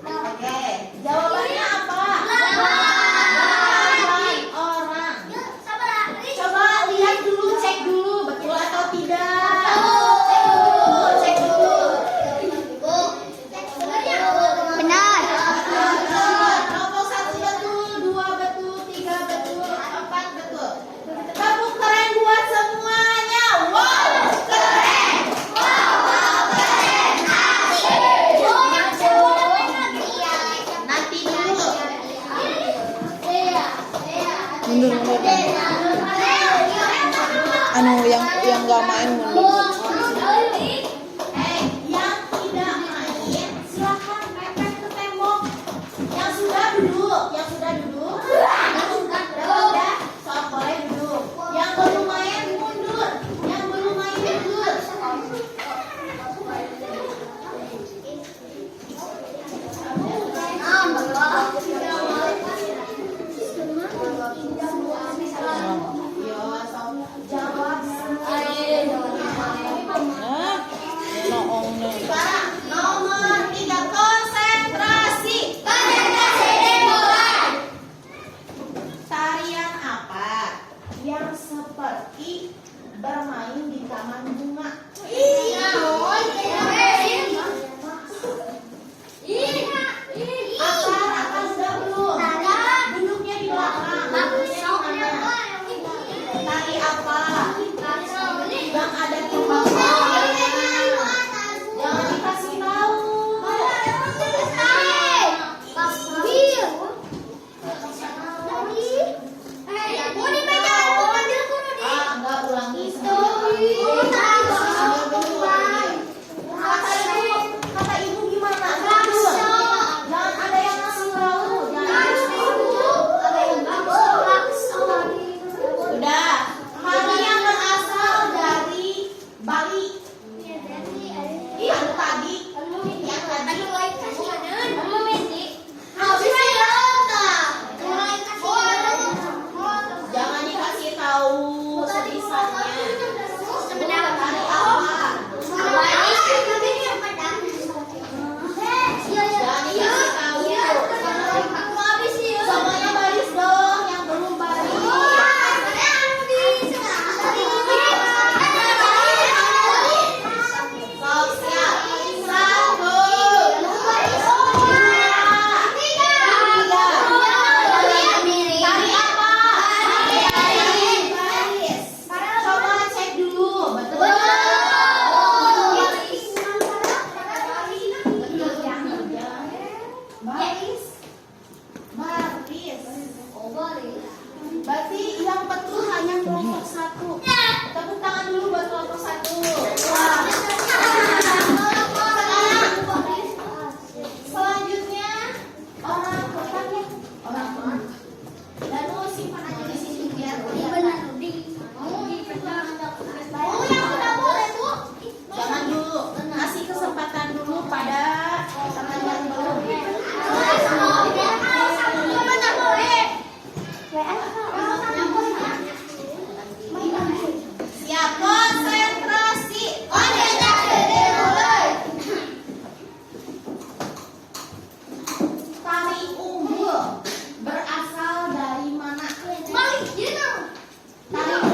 Oke, jawabannya apa? 8 orang. Coba lihat dulu, cek dulu betul atau tidak. Cek dulu. Benar. Kelompok 1 betul, 2 betul, 3 betul, 4 betul. Tepuk keren buat semuanya. Wow, keren. Nanti dulu. Yang nggak main mundur. Yang tidak main silakan mepet ke tembok. Yang sudah duduk, udah, sok boleh duduk. Yang belum main mundur, yang belum main mundur. Yo, sok jawab. yang seperti bermain di taman bunga. Akar sudah belum? Duduknya di belakang. Tari apa? Yang ada di bawah. Jangan dikasih tahu. Enggak ulangi kata ibu gimana? Jangan ada yang ngasih tahu. Sudah. Hari yang berasal dari Bali. Yang tadi. Jangan dikasih tahu tulisannya. Hari apa? Semuanya baris dong, yang belum baris. Sok siap. 1, 2, 3. Tari apa? Coba cek dulu. Betul. Baris. Berarti yang betul hanya kelompok 1. Tepuk tangan dulu buat kelompok 1. Selanjutnya orang kota ya. Orang kota. Lalu simpan aja di sini biar jangan dulu. Kasih kesempatan dulu pada teman yang belum. Siap, konsentrasi. Tari umbul berasal dari mana? Tari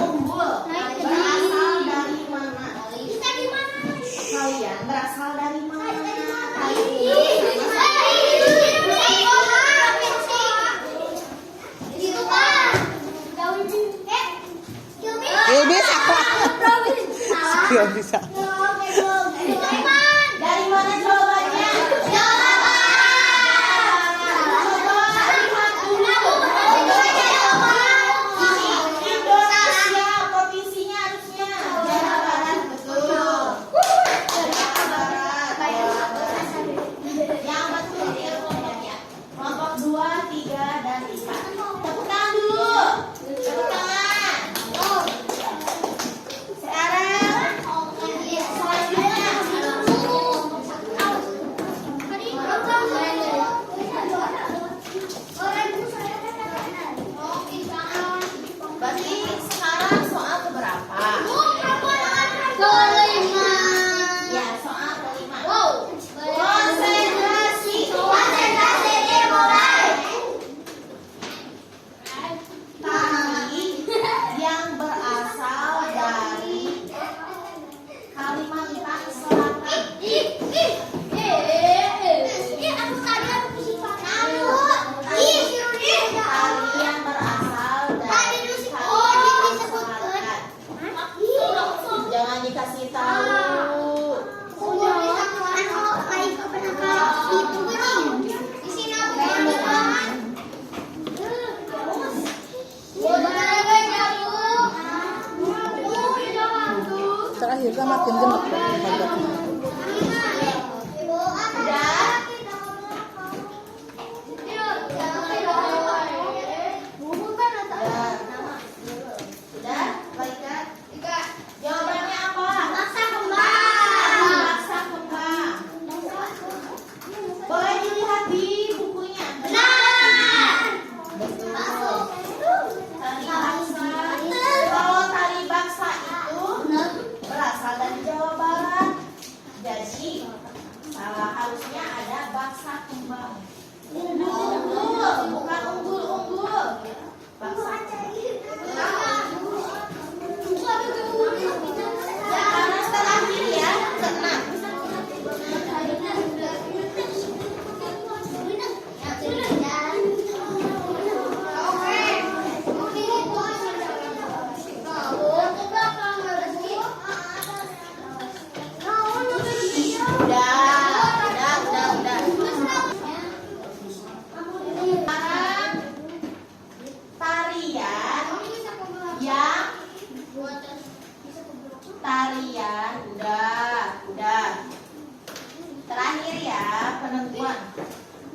umbul berasal dari mana? Kalian berasal dari mana? Tari bisa kok. Iya bisa. dari mana jawabannya? Indonesia, provinsinya harusnya Jawa Barat, betul. Jawa Barat. Yang betul dia kelompoknya. Kelompok 2, 3, dan 4. Tepuk tangan dulu. Tepuk tangan. Sekarang selanjutnya. Berarti sekarang soal keberapa? Ya, soal kelima. Konsentrasi. Tari yang berasal dari Kalimantan Selatan. Tari yang berasal dari Kalimantan Selatan. Jangan dikasih tahu. Terakhir kan makin genep harganya. Sudah? Baikkan. Jawabannya apa? Laksa kembang. Boleh dilihat di bukunya. Betul. Tari baksa. Kalau tari baksa itu berasal dari Jawa Barat. tarian udah. Terakhir ya penentuan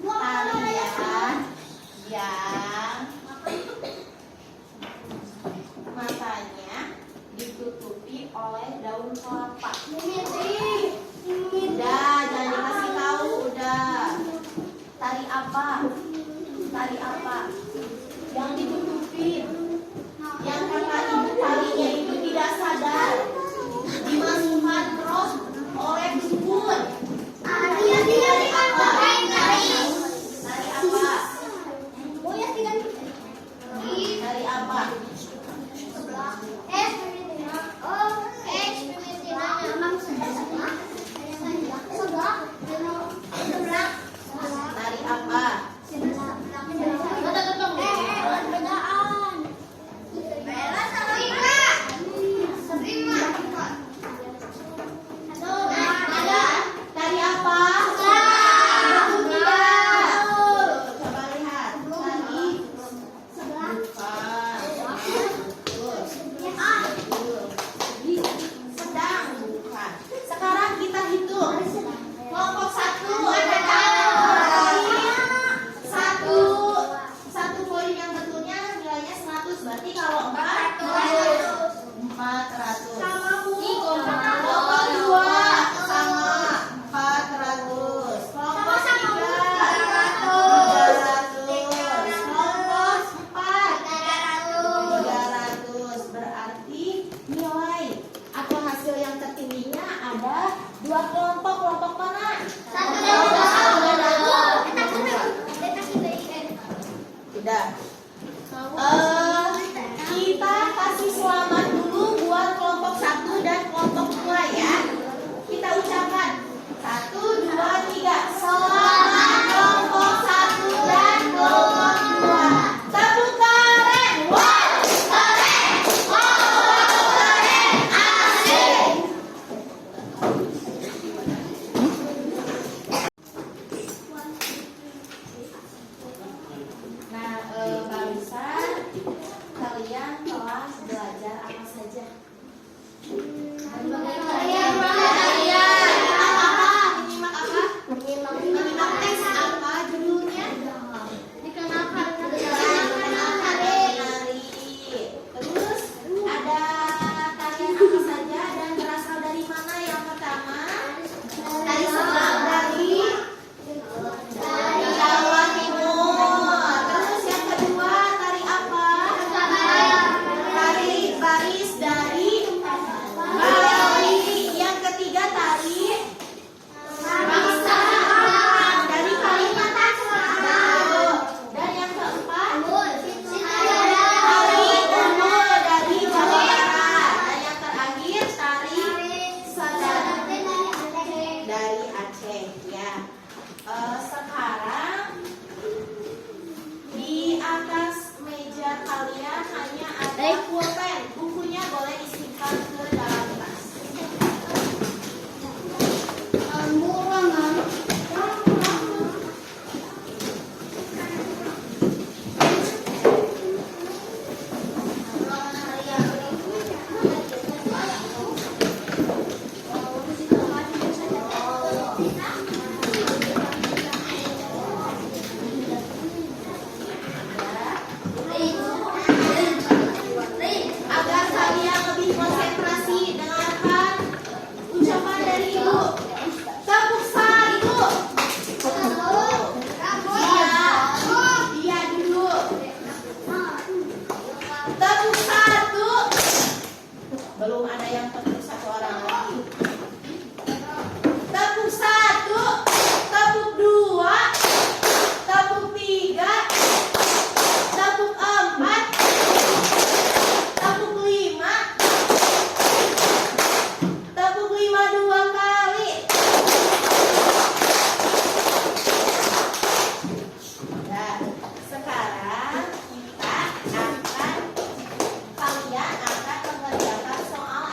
tarian yang matanya ditutupi oleh daun kelapa. Udah, jangan dikasih tahu, udah. Tari apa? Tari apa? Yang ditutupin. Yang kata ibu tarinya itu tidak sadar. Dimasukkan terus oleh dukun. Tari apa? Tari apa? Tari apa? Tari apa? Tari apa? Betul tidak? Coba lihat. Tari bukan. Sedang bukan. Sekarang kita hitung. Kelompok 1 ada satu poin yang betulnya nilainya 100. Berarti kalau 400. Kelompok 2 sama 400. Kelompok 3 300. Kelompok 4 300. Berarti nilai atau hasil yang tertingginya ada 2 kelompok. Kelompok mana? Udah. Kita kasih selamat dulu buat kelompok 1 dan kelompok 2 ya. Kita ucapkan 1, 2, 3. Selamat kelompok 1 dan kelompok 2. Tepuk keren. Wow, keren. Wow, keren. Asik. Nah, barusan kalian telah belajar apa saja? Menyimak teks apa judulnya? Menari. Terus ada tarian apa saja dan berasal dari mana? Yang pertama, tari sebelang dari Jawa Timur. Terus yang kedua, tari apa? Tari baris dari Bali. Yang ketiga, tari bangsa dari Kalimantan. Dan yang keempat, tari unul dari Jawa Barat. Dan yang terakhir, tari sadar dari Aceh ya. Sekarang di atas meja kalian hanya ada pulpen. Bukunya boleh disimpan ke dalam tas. Agar kalian lebih konsentrasi, dengarkan ucapan dari ibu. Tepuk satu. Dia dulu. Tepuk satu. Belum ada yang tepuk satu orang lagi. Tepuk satu. Tepuk dua. Tepuk tiga. Tepuk empat. Tepuk lima. Tepuk lima 2 kali. Nah, sekarang kalian akan mengerjakan soal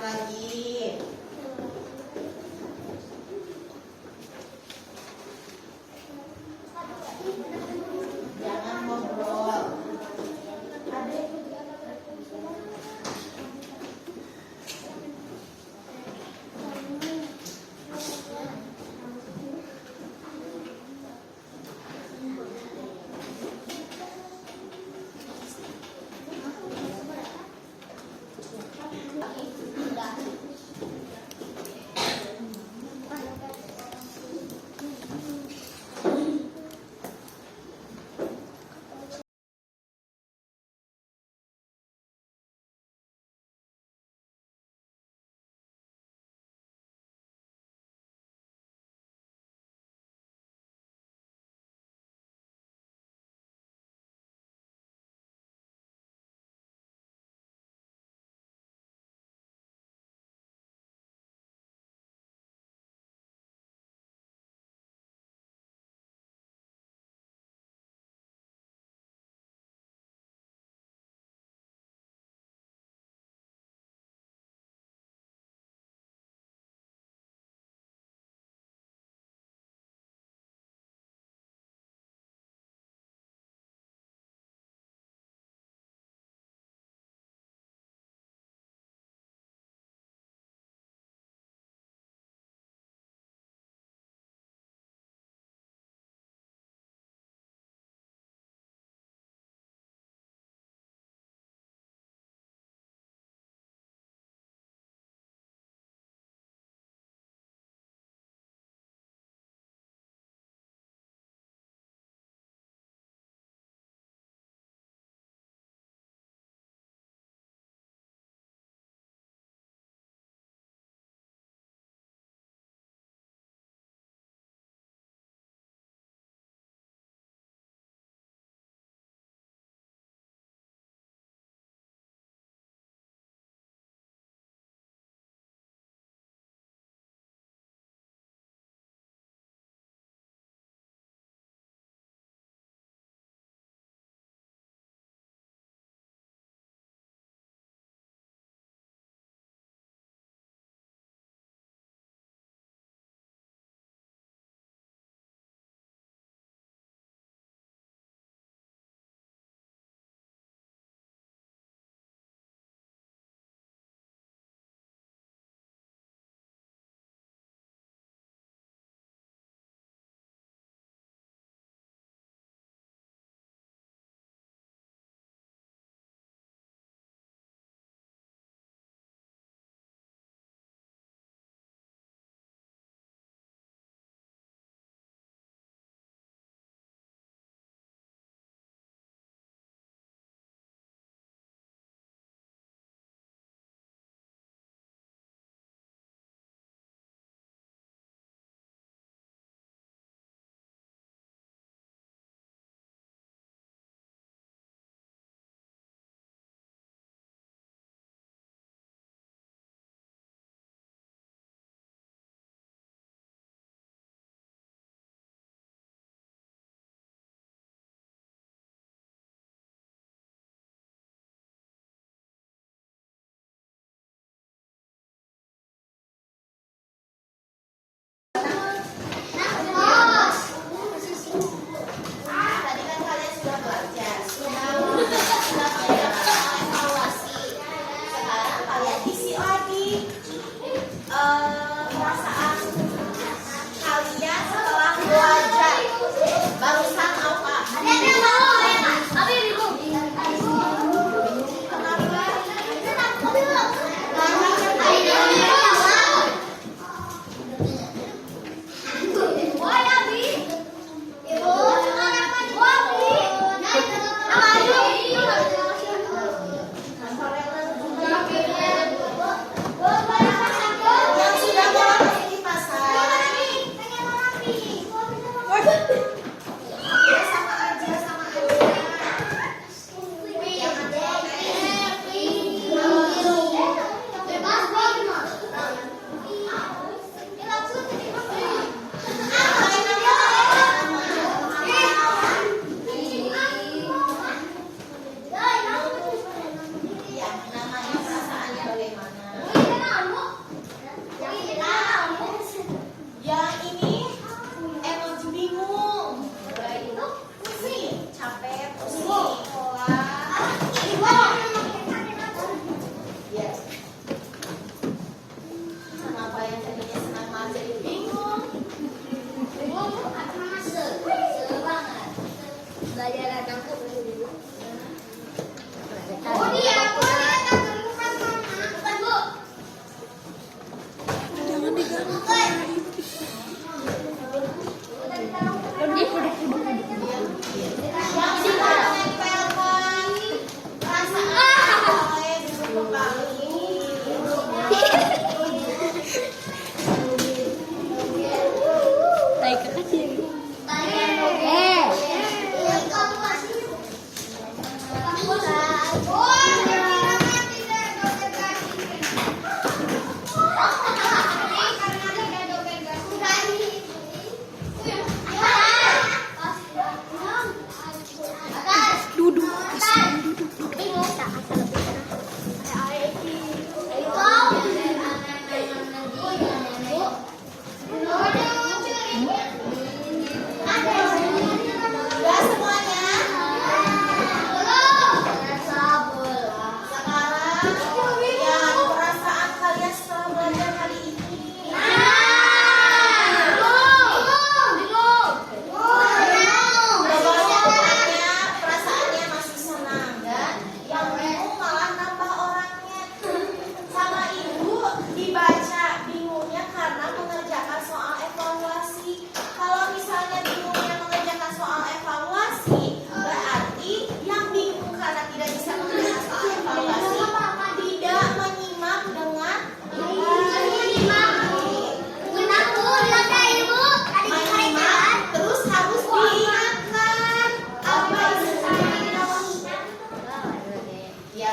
lagi. Jangan ngobrol.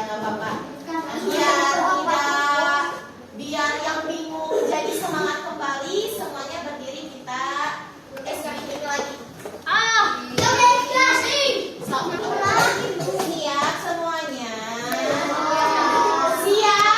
nggak apa-apa. Biar yang bingung jadi semangat kembali, semuanya berdiri kita sedikit lagi. Siap semuanya. Siap.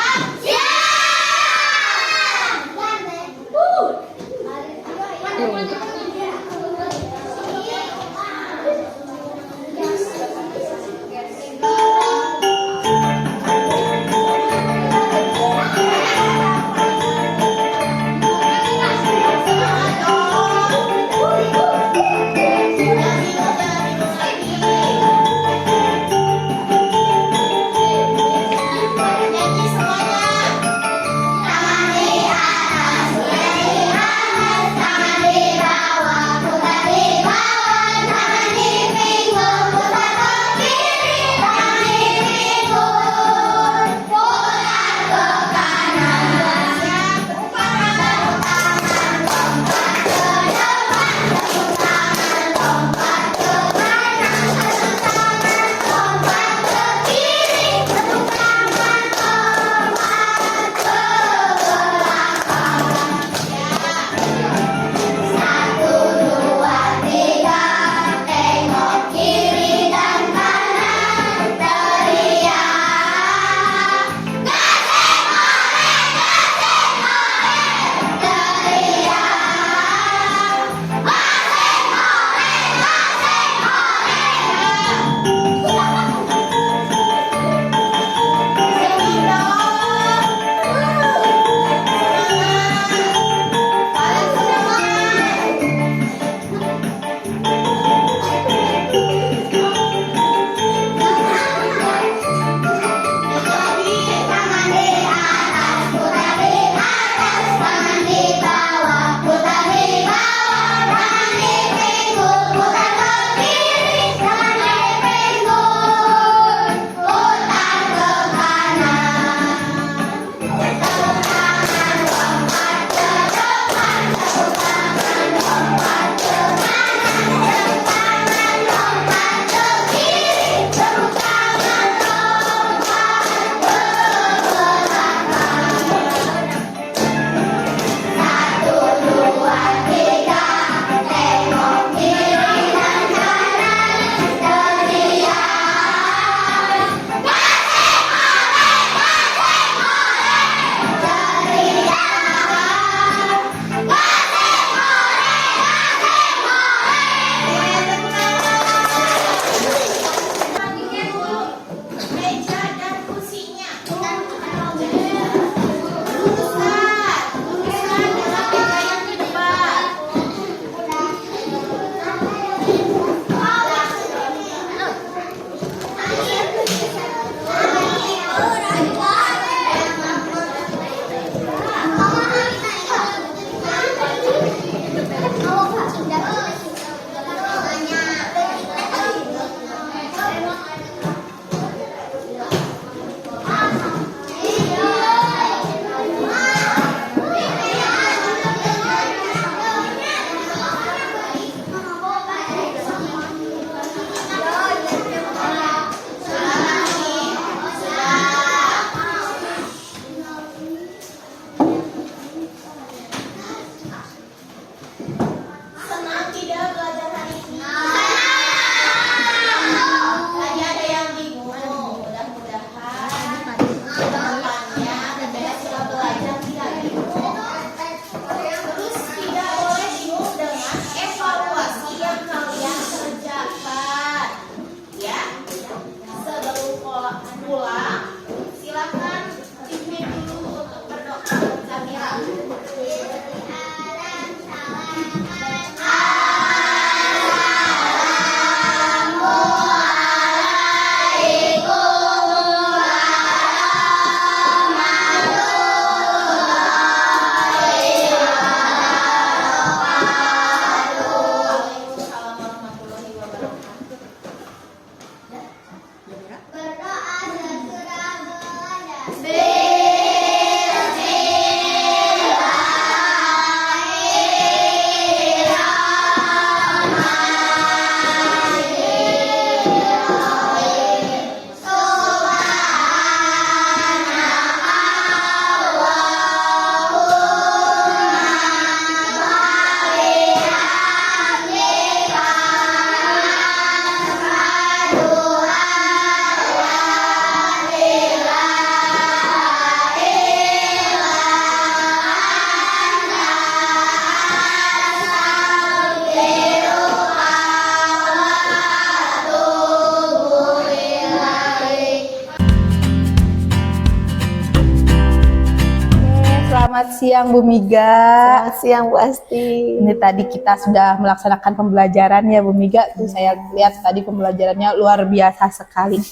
Selamat siang Bu Miga. Selamat siang Bu Asti. Ini tadi kita sudah melaksanakan pembelajaran ya Bu Miga. Tuh saya lihat tadi pembelajarannya luar biasa sekali.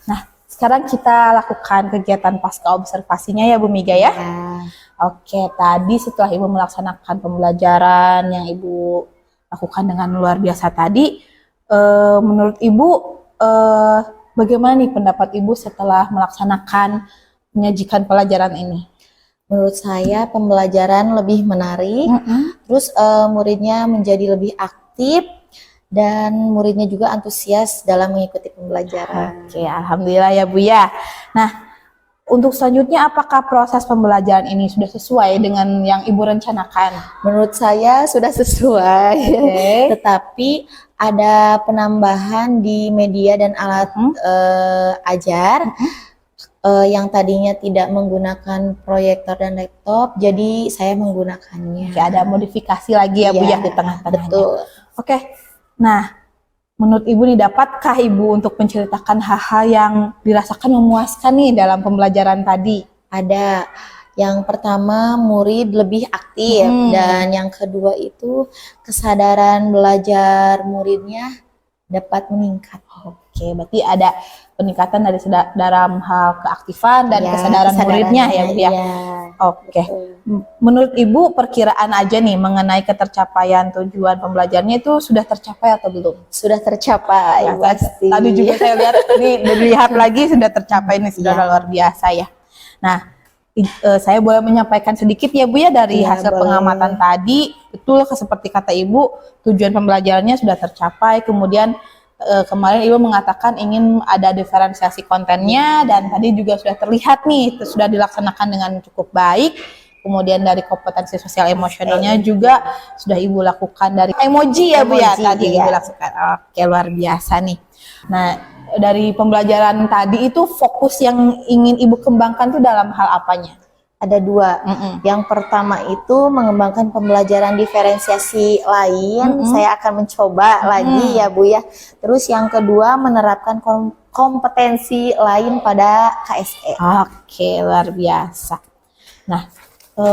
Nah, sekarang kita lakukan kegiatan pasca observasinya ya Bu Miga ya. Oke, tadi setelah Ibu melaksanakan pembelajaran yang Ibu lakukan dengan luar biasa tadi, menurut Ibu bagaimana nih pendapat Ibu setelah melaksanakan menyajikan pelajaran ini? Menurut saya pembelajaran lebih menarik, terus muridnya menjadi lebih aktif dan muridnya juga antusias dalam mengikuti pembelajaran. Oke, alhamdulillah ya Bu ya. Nah, untuk selanjutnya apakah proses pembelajaran ini sudah sesuai dengan yang Ibu rencanakan? Menurut saya sudah sesuai, tetapi ada penambahan di media dan alat ajar. Yang tadinya tidak menggunakan proyektor dan laptop, jadi saya menggunakannya. Oke, ada modifikasi lagi ya Bu ya di tengah-tengahnya. Betul. Oke, nah menurut Ibu nih, dapatkah Ibu untuk menceritakan hal-hal yang dirasakan memuaskan nih dalam pembelajaran tadi? Ada. Yang pertama, murid lebih aktif, dan yang kedua itu kesadaran belajar muridnya dapat meningkat. Oke, berarti ada peningkatan dari dalam hal keaktifan dan kesadaran muridnya ya Bu ya. Iya. Oke. Menurut Ibu perkiraan aja nih mengenai ketercapaian tujuan pembelajarannya itu sudah tercapai atau belum? Sudah tercapai. Ya, pasti. tadi juga saya lihat ini dilihat lagi sudah tercapai nih, sudah luar biasa ya. Nah, saya boleh menyampaikan sedikit ya Bu ya dari hasil pengamatan tadi. Betul seperti kata Ibu, tujuan pembelajarannya sudah tercapai. Kemudian kemarin Ibu mengatakan ingin ada diferensiasi kontennya, dan tadi juga sudah terlihat nih sudah dilaksanakan dengan cukup baik. Kemudian dari kompetensi sosial emosionalnya juga sudah Ibu lakukan dari emoji ya Bu ya tadi Ibu lakukan. Oke, luar biasa nih. Nah, dari pembelajaran tadi itu fokus yang ingin Ibu kembangkan itu dalam hal apanya? Ada dua. Yang pertama itu mengembangkan pembelajaran diferensiasi lain. Saya akan mencoba lagi ya Bu ya. Terus yang kedua menerapkan kompetensi lain pada KSE. Oke, luar biasa. Nah,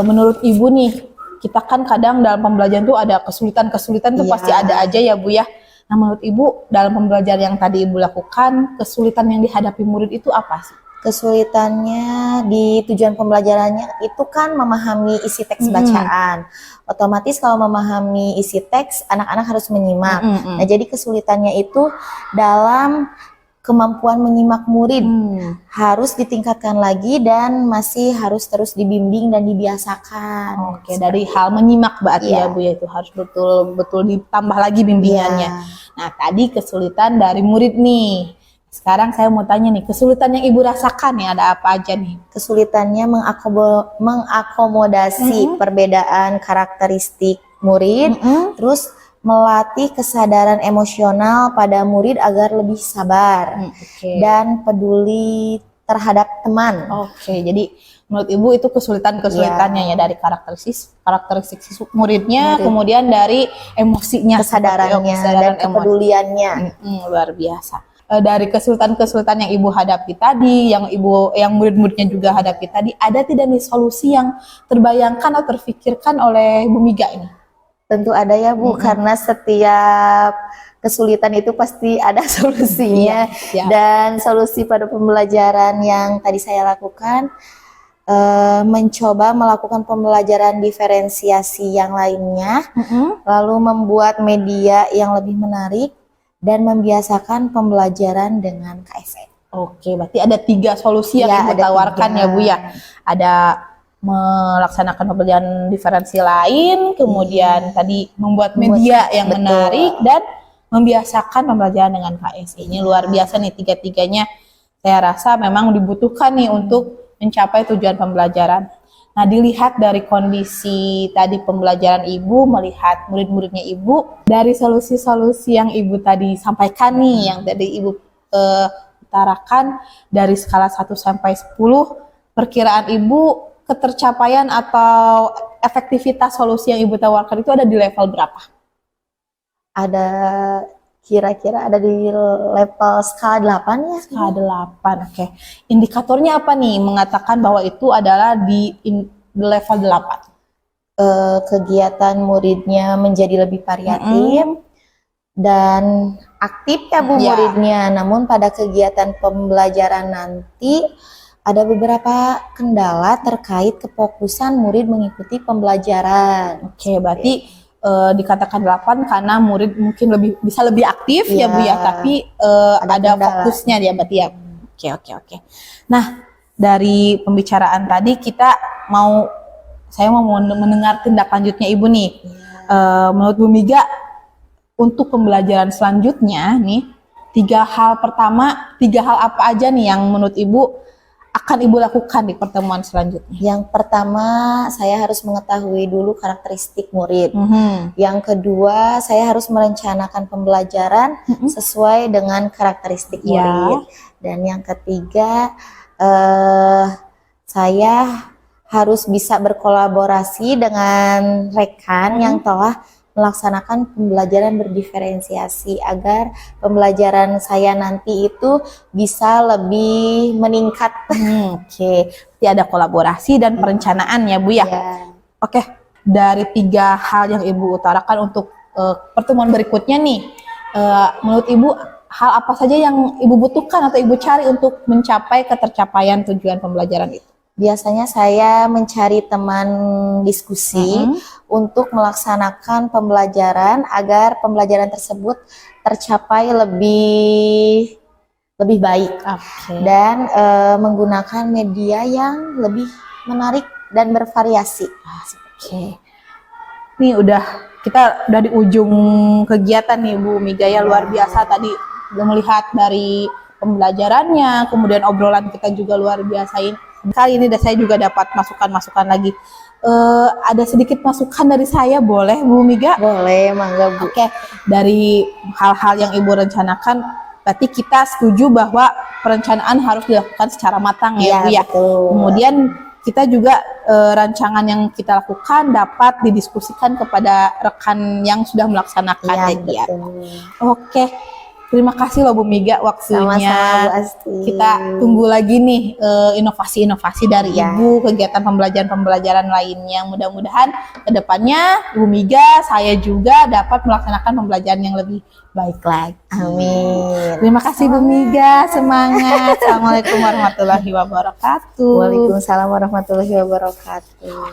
menurut Ibu nih, kita kan kadang dalam pembelajaran tuh ada kesulitan-kesulitan tuh pasti ada aja ya Bu ya. Nah, menurut Ibu dalam pembelajaran yang tadi Ibu lakukan, kesulitan yang dihadapi murid itu apa sih? Kesulitannya di tujuan pembelajarannya itu kan memahami isi teks bacaan. Otomatis kalau memahami isi teks, anak-anak harus menyimak. Nah, jadi kesulitannya itu dalam kemampuan menyimak murid. Harus ditingkatkan lagi dan masih harus terus dibimbing dan dibiasakan. Oke, dari hal menyimak berarti ya Bu ya, itu harus betul-betul ditambah lagi bimbingannya. Nah, tadi kesulitan dari murid nih. Sekarang saya mau tanya nih, kesulitan yang Ibu rasakan nih ada apa aja nih? Kesulitannya mengakomodasi perbedaan karakteristik murid, terus melatih kesadaran emosional pada murid agar lebih sabar dan peduli terhadap teman. Oke, jadi menurut Ibu itu kesulitannya ya dari karakteristik muridnya, kemudian dari emosinya, kesadarannya dan kepeduliannya. Luar biasa. Dari kesulitan-kesulitan yang Ibu hadapi tadi, yang murid-muridnya juga hadapi tadi, ada tidak nih solusi yang terbayangkan atau terfikirkan oleh Bu Miga ini? Tentu ada ya Bu, karena setiap kesulitan itu pasti ada solusinya. Dan solusi pada pembelajaran yang tadi saya lakukan, mencoba melakukan pembelajaran diferensiasi yang lainnya, lalu membuat media yang lebih menarik, dan membiasakan pembelajaran dengan KSE. Oke, berarti ada 3 solusi yang Ibu tawarkan ya Bu ya. Ada melaksanakan pembelajaran diferensi lain, kemudian tadi membuat media yang menarik, dan membiasakan pembelajaran dengan KSE. Ini luar biasa nih, 3-tiganya saya rasa memang dibutuhkan nih untuk mencapai tujuan pembelajaran. Nah, dilihat dari kondisi tadi pembelajaran Ibu, melihat murid-muridnya Ibu, dari solusi-solusi yang Ibu tadi sampaikan nih, yang tadi Ibu utarakan, dari skala 1 sampai 10, perkiraan Ibu ketercapaian atau efektivitas solusi yang Ibu tawarkan itu ada di level berapa? Ada kira-kira ada di level skala 8 ya. Skala 8, oke. Indikatornya apa nih mengatakan bahwa itu adalah level 8? Kegiatan muridnya menjadi lebih variatif dan aktif ya Bu Ya. muridnya. Namun pada kegiatan pembelajaran nanti ada beberapa kendala terkait kefokusan murid mengikuti pembelajaran. Oke, berarti dikatakan 8 karena murid mungkin bisa lebih aktif ya Iya. Bu ya, tapi Ada ada kendala. fokusnya ya berarti ya. Oke. Nah, dari pembicaraan tadi saya mau mendengar tindak lanjutnya Ibu nih. Menurut Bu Miga, untuk pembelajaran selanjutnya nih, tiga hal apa aja nih yang menurut Ibu akan Ibu lakukan di pertemuan selanjutnya? Yang pertama, saya harus mengetahui dulu karakteristik murid. Yang kedua, saya harus merencanakan pembelajaran sesuai dengan karakteristik Ya. murid. Dan yang ketiga, saya harus bisa berkolaborasi dengan rekan yang telah melaksanakan pembelajaran berdiferensiasi agar pembelajaran saya nanti itu bisa lebih meningkat. Oke, berarti ada kolaborasi dan perencanaan ya Bu ya. Ya. Oke, dari tiga hal yang Ibu utarakan untuk pertemuan berikutnya nih, menurut Ibu hal apa saja yang Ibu butuhkan atau Ibu cari untuk mencapai ketercapaian tujuan pembelajaran itu? Biasanya saya mencari teman diskusi untuk melaksanakan pembelajaran agar pembelajaran tersebut tercapai lebih baik dan menggunakan media yang lebih menarik dan bervariasi. Oke. Nih kita udah di ujung kegiatan nih Bu Miga ya, luar biasa tadi udah melihat dari pembelajarannya, kemudian obrolan kita juga luar biasa. Kali ini saya juga dapat masukan-masukan lagi. Ada sedikit masukan dari saya, boleh Bu Miga? Boleh, mangga Bu. Oke, dari hal-hal yang Ibu rencanakan, berarti kita setuju bahwa perencanaan harus dilakukan secara matang ya Bu ya. Betul. Kemudian kita juga rancangan yang kita lakukan dapat didiskusikan kepada rekan yang sudah melaksanakan Ya, kegiatan. betul. Oke, terima kasih loh Bu Miga waktunya. Sama-sama Bu Asti. Kita tunggu lagi nih inovasi-inovasi dari Ya. Ibu, kegiatan pembelajaran lainnya. Mudah-mudahan kedepannya Bu Miga, saya juga dapat melaksanakan pembelajaran yang lebih baik lagi. Amin. Terima kasih Bu Miga, semangat. Assalamualaikum warahmatullahi wabarakatuh. Waalaikumsalam warahmatullahi wabarakatuh.